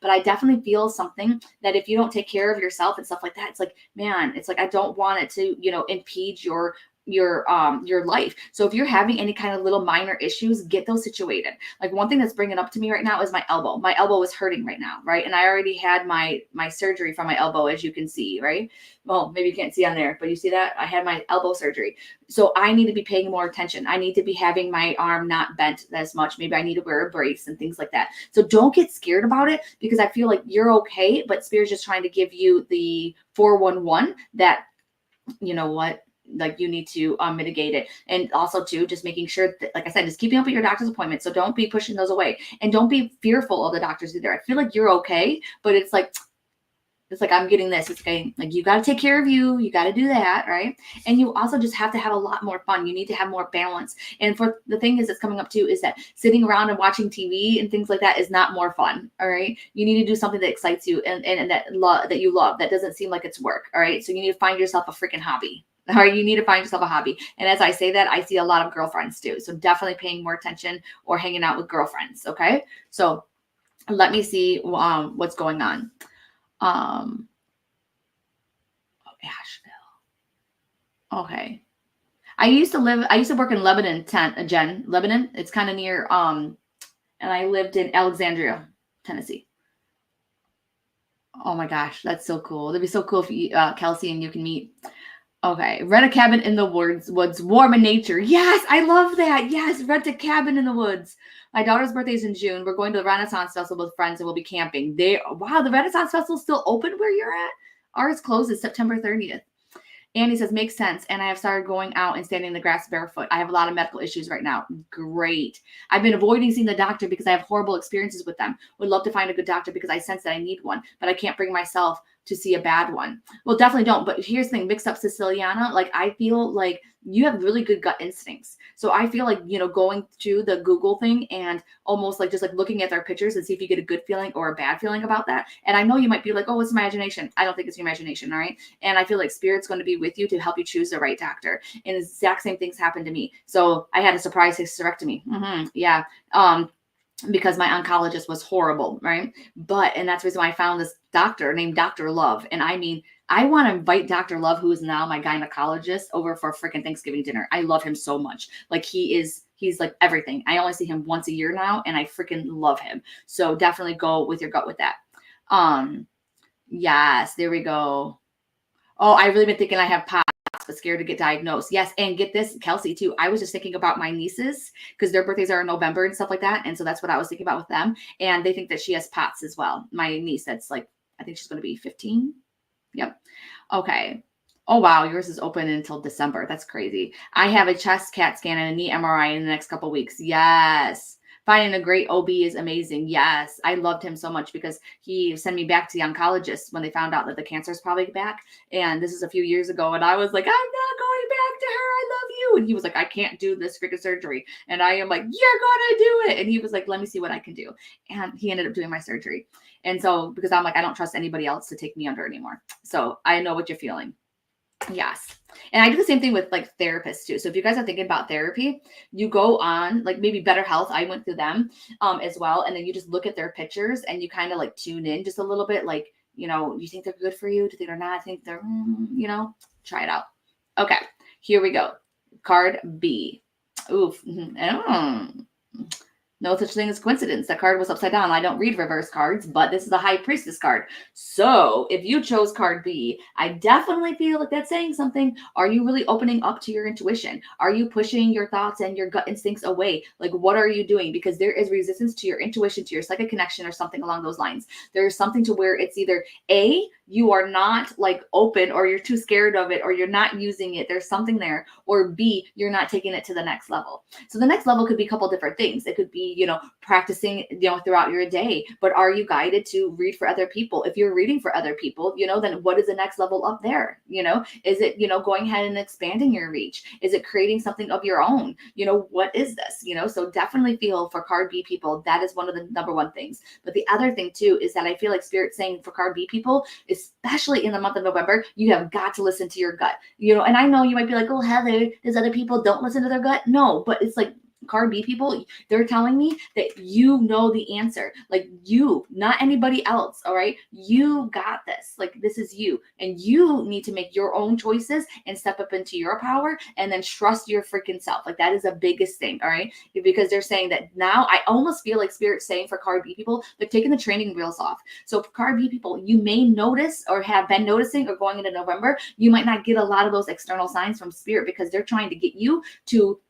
But I definitely feel something that if you don't take care of yourself and stuff like that, it's like, man, it's like, I don't want it to, impede your life. So if you're having any kind of little minor issues, get those situated. Like one thing that's bringing up to me right now is my elbow. My elbow is hurting right now, right? And I already had my surgery for my elbow, as you can see, right? Well, maybe you can't see on there, but you see that I had my elbow surgery. So I need to be paying more attention. I need to be having my arm not bent as much. Maybe I need to wear a brace and things like that. So don't get scared about it, because I feel like you're okay, but Spirit's just trying to give you the 411 that, you know what, like you need to mitigate it. And also too, just making sure that, like I said, just keeping up with your doctor's appointments. So don't be pushing those away, and don't be fearful of the doctors either. I feel like you're okay, but it's like I'm getting this. It's like you got to take care of you. You got to do that, right? And you also just have to have a lot more fun. You need to have more balance. And for the thing is that's coming up too is that sitting around and watching TV and things like that is not more fun. All right, you need to do something that excites you and that you love. That doesn't seem like it's work. All right, so you need to find yourself a freaking hobby. All right, you need to find yourself a hobby. And as I say that, I see a lot of girlfriends too. So definitely paying more attention or hanging out with girlfriends. Okay, so let me see what's going on. Asheville. Okay. I used to work in Lebanon, Jen. Lebanon. It's kind of near, and I lived in Alexandria, Tennessee. Oh my gosh, that's so cool. That'd be so cool if you, Kelsey and you can meet. Okay. Rent a cabin in the woods, warm in nature. Yes, I love that. Yes, rent a cabin in the woods. My daughter's birthday is in June. We're going to the Renaissance Festival with friends and we'll be camping. Wow, the Renaissance Festival is still open where you're at? Ours closes September 30th. Andy says, makes sense. And I have started going out and standing in the grass barefoot. I have a lot of medical issues right now. Great. I've been avoiding seeing the doctor because I have horrible experiences with them. Would love to find a good doctor because I sense that I need one, but I can't bring myself to see a bad one. Well, definitely don't. But here's the thing, mixed up Siciliana, like I feel like you have really good gut instincts. So I feel like, going through the Google thing and almost like just like looking at their pictures and see if you get a good feeling or a bad feeling about that. And I know you might be like, oh, it's imagination. I don't think it's your imagination. All right. And I feel like Spirit's going to be with you to help you choose the right doctor. And the exact same things happened to me. So I had a surprise hysterectomy. Yeah. Because my oncologist was horrible, right? And that's the reason why I found this doctor named Dr. Love. And I mean, I want to invite Dr. Love, who is now my gynecologist, over for a freaking Thanksgiving dinner. I love him so much. Like he's like everything. I only see him once a year now, and I freaking love him. So definitely go with your gut with that. Yes, there we go. Oh, I've really been thinking I have POTS, but scared to get diagnosed. Yes, and get this, Kelsey, too. I was just thinking about my nieces because their birthdays are in November and stuff like that. And so that's what I was thinking about with them. And they think that she has POTS as well. My niece, that's like, I think she's going to be 15. Yep. Okay. Oh, wow. Yours is open until December. That's crazy. I have a chest CAT scan and a knee MRI in the next couple of weeks. Yes. Finding a great OB is amazing. Yes. I loved him so much because he sent me back to the oncologist when they found out that the cancer is probably back. And this is a few years ago. And I was like, I'm not going back to her. I love you. And he was like, I can't do this freaking surgery. And I am like, you're going to do it. And he was like, let me see what I can do. And he ended up doing my surgery. And so, because I'm like, I don't trust anybody else to take me under anymore. So I know what you're feeling. Yes. And I do the same thing with like therapists too. So if you guys are thinking about therapy, you go on like maybe Better Health. I went through them as well. And then you just look at their pictures and you kind of like tune in just a little bit. Like, you know, you think they're good for you? Do they or not? I think they're, you know, try it out. Okay. Here we go. Card B. Oof. No such thing as coincidence. That card was upside down. I don't read reverse cards, but this is the High Priestess card. So if you chose card B, I definitely feel like that's saying something. Are you really opening up to your intuition? Are you pushing your thoughts and your gut instincts away? Like, what are you doing? Because there is resistance to your intuition, to your psychic connection, or something along those lines. There's something to where it's either A, you are not like open, or you're too scared of it, or you're not using it. There's something there. Or B, you're not taking it to the next level. So the next level could be a couple different things. It could be, you know, practicing, you know, throughout your day. But are you guided to read for other people? If you're reading for other people, you know, then what is the next level up there? You know, is it, you know, going ahead and expanding your reach? Is it creating something of your own? You know, what is this? You know, so definitely feel for card B people. That is one of the number one things. But the other thing too is that I feel like Spirit's saying for card B people, especially in the month of November, you have got to listen to your gut. You know, and I know you might be like, oh, Heather, does other people don't listen to their gut? No, but it's like card B people, they're telling me that you know the answer. Like you, not anybody else. All right. You got this. Like this is you. And you need to make your own choices and step up into your power and then trust your freaking self. Like that is the biggest thing. All right. Because they're saying that now I almost feel like Spirit's saying for card B people, they're taking the training wheels off. So for card B people, you may notice or have been noticing or going into November, you might not get a lot of those external signs from Spirit because they're trying to get you to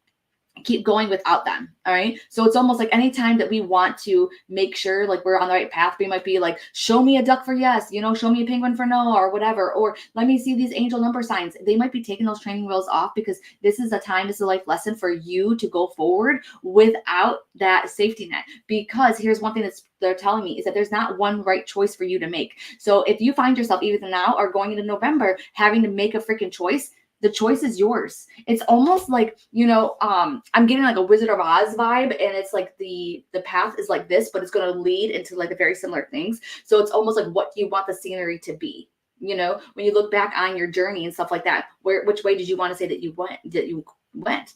keep going without them. All right. So it's almost like anytime that we want to make sure like we're on the right path, we might be like, show me a duck for yes, you know, show me a penguin for no, or whatever, or let me see these angel number signs. They might be taking those training wheels off because this is a time, this is a life lesson for you to go forward without that safety net. Because here's one thing that's they're telling me is that there's not one right choice for you to make. So if you find yourself either now or going into November having to make a freaking choice, the choice is yours. It's almost like, you know, I'm getting like a Wizard of Oz vibe, and it's like the path is like this, but it's going to lead into like the very similar things. So it's almost like, what do you want the scenery to be? You know, when you look back on your journey and stuff like that, which way did you want to say that you went,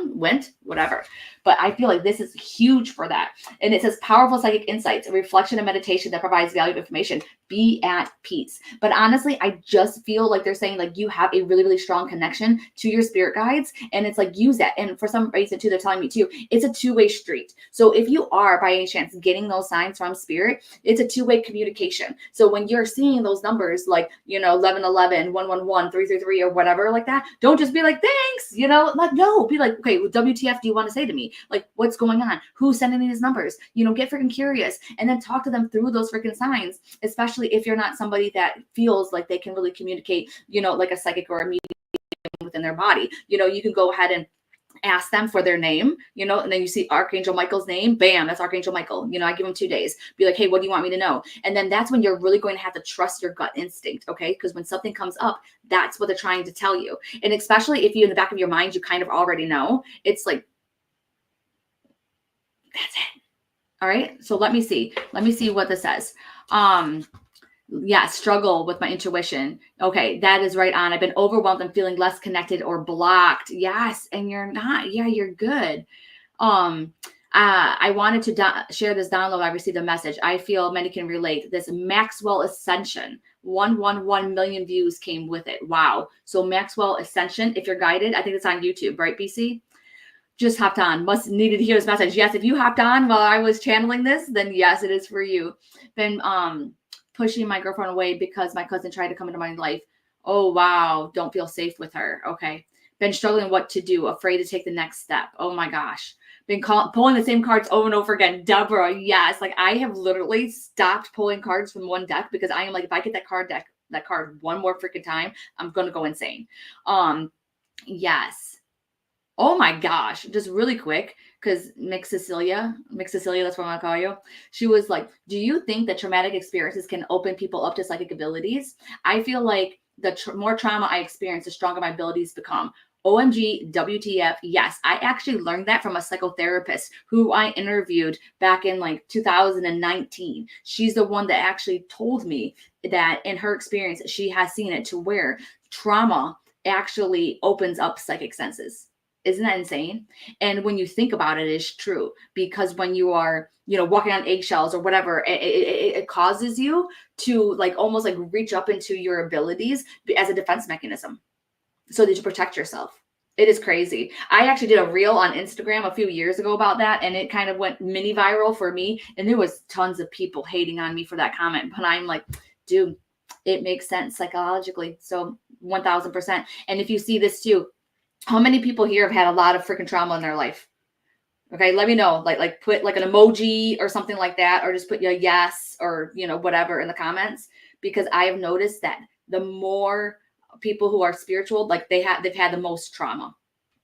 went, whatever. But I feel like this is huge for that. And it says powerful psychic insights, a reflection and meditation that provides valuable information. Be at peace. But honestly, I just feel like they're saying like you have a really, really strong connection to your spirit guides. And it's like, use that. And for some reason too, they're telling me too, it's a two-way street. So if you are by any chance getting those signs from spirit, it's a two-way communication. So when you're seeing those numbers, like, you know, 1111, 111, 333, or whatever like that, don't just be like, thanks, you know, like, no, be like, okay, well, WTF do you want to say to me? Like, what's going on? Who's sending me these numbers? You know, get freaking curious and then talk to them through those freaking signs, especially if you're not somebody that feels like they can really communicate, you know, like a psychic or a medium within their body. You know, you can go ahead and ask them for their name, you know, and then you see Archangel Michael's name, bam, that's Archangel Michael. You know, I give him 2 days, be like, hey, what do you want me to know? And then that's when you're really going to have to trust your gut instinct. Okay. Because when something comes up, that's what they're trying to tell you. And especially if you, in the back of your mind, you kind of already know, it's like, that's it. All right. So let me see what this says. Yeah, struggle with my intuition. Okay, that is right on. I've been overwhelmed and feeling less connected or blocked. Yes, and you're not. Yeah, you're good. I wanted to share this download. I received a message. I feel many can relate. This Maxwell Ascension, 111 million views came with it. Wow. So Maxwell Ascension, if you're guided, I think it's on YouTube, right, BC? Just hopped on, must needed to hear this message. Yes, if you hopped on while I was channeling this, then yes, it is for you. Then pushing my girlfriend away because my cousin tried to come into my life. Oh, wow. Don't feel safe with her. Okay. Been struggling what to do, afraid to take the next step. Oh my gosh. Been pulling the same cards over and over again. Deborah, yes. Like I have literally stopped pulling cards from one deck because I am like, if I get that card one more freaking time, I'm going to go insane. Yes. Oh my gosh. Just really quick, because Mick Cecilia, that's what I'm going to call you. She was like, do you think that traumatic experiences can open people up to psychic abilities? I feel like the more trauma I experience, the stronger my abilities become. OMG, WTF. Yes, I actually learned that from a psychotherapist who I interviewed back in like 2019. She's the one that actually told me that in her experience, she has seen it to where trauma actually opens up psychic senses. Isn't that insane? And when you think about it, it's true, because when you are, walking on eggshells or whatever, it causes you to like almost like reach up into your abilities as a defense mechanism so that you protect yourself. It is crazy. I actually did a reel on Instagram a few years ago about that, and it kind of went mini viral for me. And there was tons of people hating on me for that comment. But I'm like, dude, it makes sense psychologically. So 1000%. And if you see this too, how many people here have had a lot of freaking trauma in their life? Okay, let me know. Like put like an emoji or something like that, or just put a yes or whatever in the comments, because I have noticed that the more people who are spiritual, like they've had the most trauma.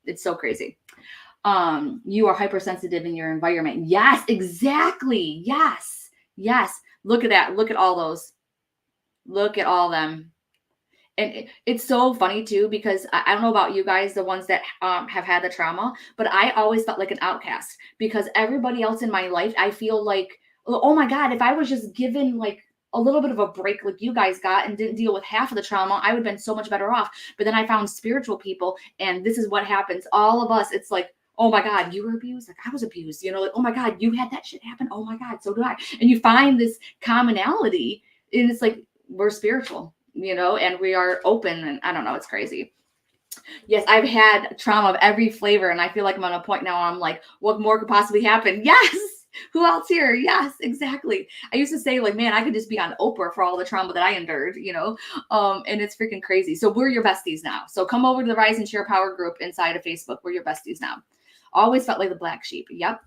It's so crazy. You are hypersensitive in your environment. Yes, exactly. Yes. Look at that. Look at all those. Look at all them. And it's so funny too, because I don't know about you guys, the ones that have had the trauma, but I always felt like an outcast because everybody else in my life, I feel like, oh my God, if I was just given like a little bit of a break like you guys got and didn't deal with half of the trauma, I would have been so much better off. But then I found spiritual people, and this is what happens. All of us, it's like, oh my God, you were abused? Like I was abused, like, oh my God, you had that shit happen. Oh my God, so do I. And you find this commonality, and it's like, we're spiritual. And we are open, and I don't know, it's crazy. Yes, I've had trauma of every flavor, and I feel like I'm on a point now where I'm like, what more could possibly happen? Yes. Who else here? Yes, exactly. I used to say like, man, I could just be on Oprah for all the trauma that I endured, and it's freaking crazy. So we're your besties now. So come over to the Rise and Share Power group inside of Facebook. We're your besties now. Always felt like the black sheep. Yep.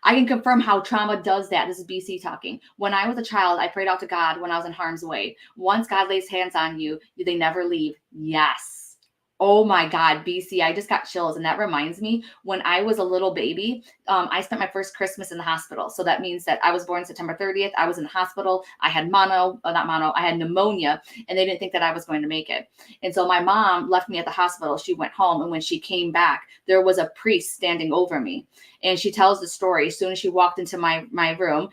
I can confirm how trauma does that. This is BC talking. When I was a child, I prayed out to God when I was in harm's way. Once God lays hands on you, they never leave. Yes. Oh my God, BC, I just got chills. And that reminds me, when I was a little baby, I spent my first Christmas in the hospital. So that means that I was born September 30th. I was in the hospital. I had I had pneumonia, and they didn't think that I was going to make it. And so my mom left me at the hospital. She went home. And when she came back, there was a priest standing over me. And she tells the story. As soon as she walked into my room,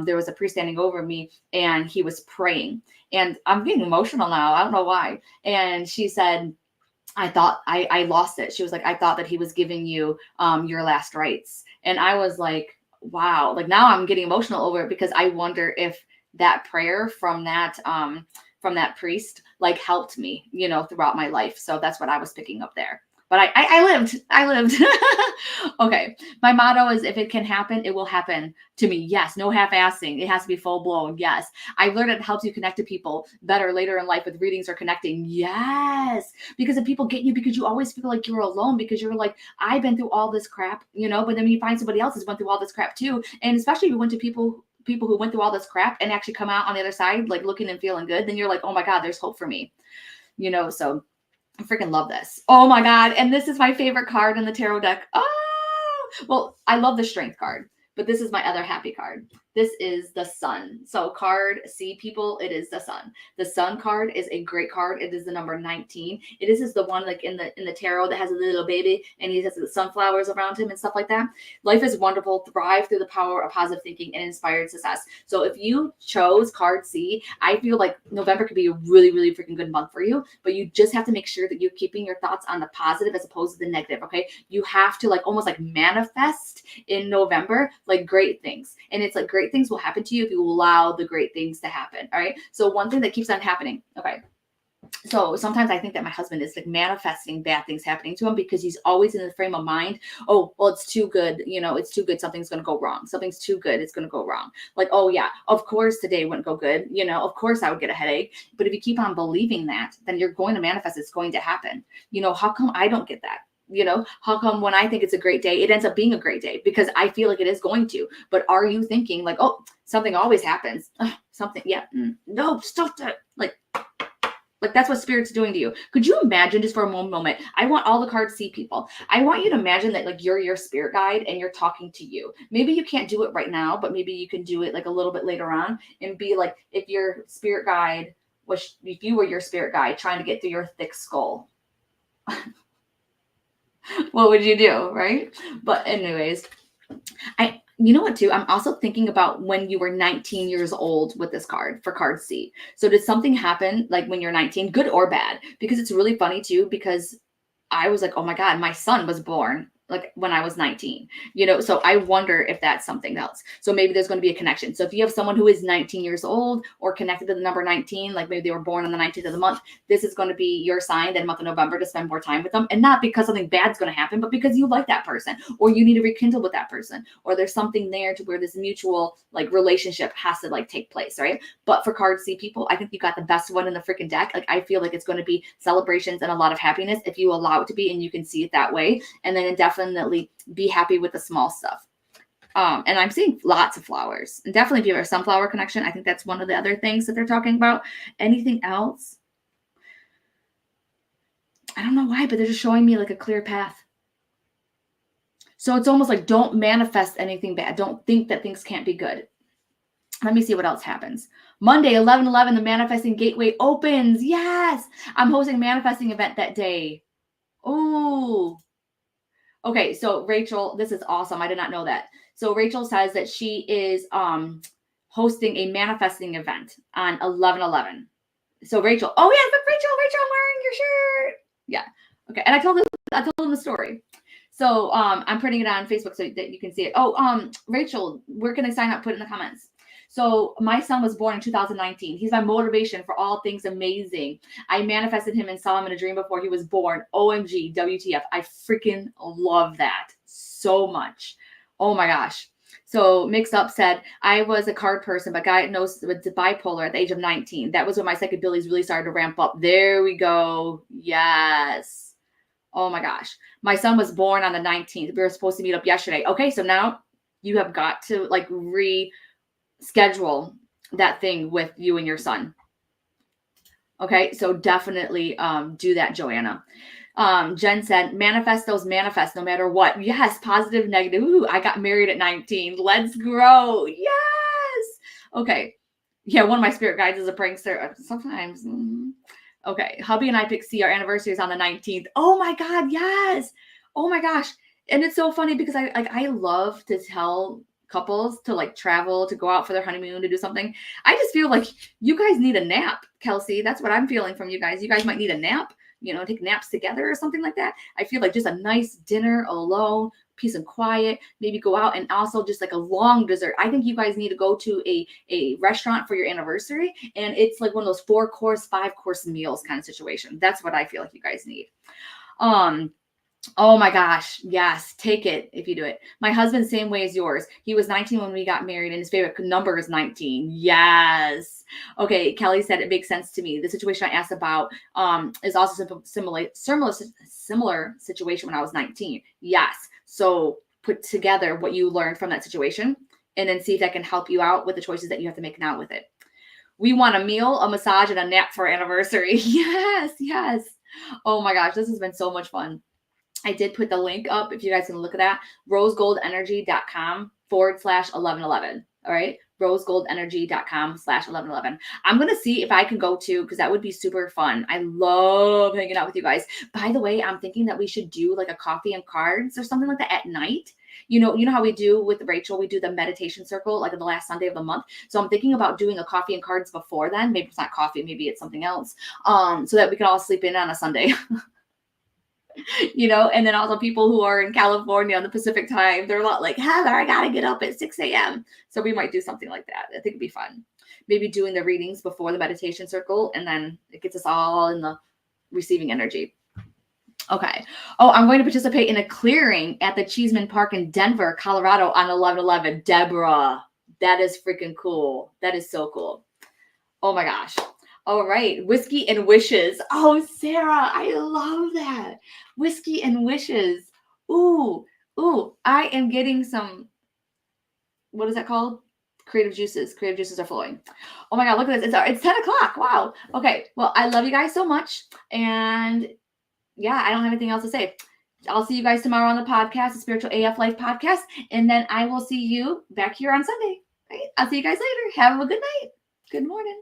there was a priest standing over me, and he was praying. And I'm getting emotional now. I don't know why. And she said, I thought I lost it. She was like, I thought that he was giving you your last rites. And I was like, wow. Like now I'm getting emotional over it, because I wonder if that prayer from that priest like helped me, throughout my life. So that's what I was picking up there. But I lived. Okay. My motto is, if it can happen, it will happen to me. Yes. No half-assing. It has to be full blown. Yes. I learned it helps you connect to people better later in life with readings or connecting. Yes. Because if people get you, because you always feel like you're alone, because you're like, I've been through all this crap, but then you find somebody else has went through all this crap too. And especially if you went to people who went through all this crap and actually come out on the other side, like looking and feeling good, then you're like, oh my God, there's hope for me, so I freaking love this. Oh my God. And this is my favorite card in the tarot deck. Oh, well, I love the strength card, but this is my other happy card. This is the Sun. So card C, people, it is the Sun. The Sun card is a great card. It is the number 19. It is the one like in the tarot that has a little baby, and he has the sunflowers around him and stuff like that. Life is wonderful. Thrive through the power of positive thinking and inspired success. So if you chose card C, I feel like November could be a really, really freaking good month for you, but you just have to make sure that you're keeping your thoughts on the positive as opposed to the negative. Okay. You have to like almost like manifest in November, like great things. And it's like great things will happen to you if you allow the great things to happen. All right. So one thing that keeps on happening. Okay. So sometimes I think that my husband is like manifesting bad things happening to him because he's always in the frame of mind. Oh, well, it's too good. It's too good. Something's going to go wrong. Something's too good. It's going to go wrong. Like, oh yeah, of course today wouldn't go good. Of course I would get a headache. But if you keep on believing that, then you're going to manifest. It's going to happen. How come I don't get that? How come when I think it's a great day, it ends up being a great day because I feel like it is going to. But are you thinking like, oh, something always happens? Something, yeah, no, stop that. Like that's what spirit's doing to you. Could you imagine just for a moment? I want all the cards see people. I want you to imagine that like you're your spirit guide and you're talking to you. Maybe you can't do it right now, but maybe you can do it like a little bit later on and be like, if you were your spirit guide trying to get through your thick skull, what would you do? Right. But anyways, you know what, too? I'm also thinking about when you were 19 years old with this card for card C. So did something happen like when you're 19, good or bad? Because it's really funny, too, because I was like, oh, my God, my son was born like when I was 19, so I wonder if that's something else. So maybe there's going to be a connection. So if you have someone who is 19 years old or connected to the number 19, like maybe they were born on the 19th of the month, this is going to be your sign that month of November to spend more time with them. And not because something bad's going to happen, but because you like that person or you need to rekindle with that person or there's something there to where this mutual like relationship has to like take place, right? But for card C people, I think you got the best one in the freaking deck. Like I feel like it's going to be celebrations and a lot of happiness if you allow it to be and you can see it that way. And then definitely be happy with the small stuff. And I'm seeing lots of flowers. And definitely if you have a sunflower connection, I think that's one of the other things that they're talking about. Anything else? I don't know why, but they're just showing me like a clear path. So it's almost like don't manifest anything bad. Don't think that things can't be good. Let me see what else happens. Monday, 11/11, the Manifesting Gateway opens. Yes. I'm hosting a manifesting event that day. Oh, okay. So Rachel, this is awesome. I did not know that. So Rachel says that she is hosting a manifesting event on 11/11. So Rachel, oh yeah, look, Rachel, I'm wearing your shirt. Yeah. Okay. And I told them the story. So I'm putting it on Facebook so that you can see it. Oh, Rachel, where can I sign up? Put it in the comments. So my son was born in 2019. He's my motivation for all things amazing. I manifested him and saw him in a dream before he was born. OMG, WTF. I freaking love that so much. Oh my gosh. So Mix Up said, I was a card person, but diagnosed with bipolar at the age of 19. That was when my psychedelics really started to ramp up. There we go. Yes. Oh my gosh. My son was born on the 19th. We were supposed to meet up yesterday. Okay, so now you have got to like reschedule that thing with you and your son. Okay, so definitely do that, Joanna. Jen said, manifest no matter what. Yes, positive, negative. Ooh, I got married at 19. Let's grow. Yes. Okay. Yeah, one of my spirit guides is a prankster. Sometimes. Okay. Hubby and I picked C. Our anniversary is on the 19th. Oh my God. Yes. Oh my gosh. And it's so funny because I love to tell couples to like travel, to go out for their honeymoon, to do something. I just feel like you guys need a nap, Kelsey. That's what I'm feeling from you guys. You guys might need a nap, take naps together or something like that. I feel like just a nice dinner alone, peace and quiet, maybe go out and also just like a long dessert. I think you guys need to go to a restaurant for your anniversary. And it's like one of those 4-course, 5-course meals kind of situation. That's what I feel like you guys need. Oh my gosh. Yes. Take it if you do it. My husband, same way as yours. He was 19 when we got married and his favorite number is 19. Yes. Okay. Kelly said it makes sense to me. The situation I asked about is also similar situation when I was 19. Yes. So put together what you learned from that situation and then see if that can help you out with the choices that you have to make now with it. We want a meal, a massage, and a nap for our anniversary. Yes. Yes. Oh my gosh. This has been so much fun. I did put the link up if you guys can look at that, rosegoldenergy.com/1111. All right. rosegoldenergy.com/1111. I'm going to see if I can go to, because that would be super fun. I love hanging out with you guys. By the way, I'm thinking that we should do like a coffee and cards or something like that at night. You know how we do with Rachel, we do the meditation circle like on the last Sunday of the month. So I'm thinking about doing a coffee and cards before then. Maybe it's not coffee, maybe it's something else. So that we can all sleep in on a Sunday. And then also people who are in California on the Pacific time, they're a lot like, Heather, I got to get up at 6 a.m. So we might do something like that. I think it'd be fun. maybe doing the readings before the meditation circle, and then it gets us all in the receiving energy. Okay. Oh, I'm going to participate in a clearing at the Cheeseman Park in Denver, Colorado on 11/11. Deborah, that is freaking cool. That is so cool. Oh my gosh. All right. Whiskey and wishes. Oh, Sarah, I love that. Whiskey and wishes. Ooh, I am getting some, what is that called? Creative juices. Creative juices are flowing. Oh my God, look at this. It's 10 o'clock. Wow. Okay. Well, I love you guys so much. And yeah, I don't have anything else to say. I'll see you guys tomorrow on the podcast, the Spiritual AF Life podcast. And then I will see you back here on Sunday. Right? I'll see you guys later. Have a good night. Good morning.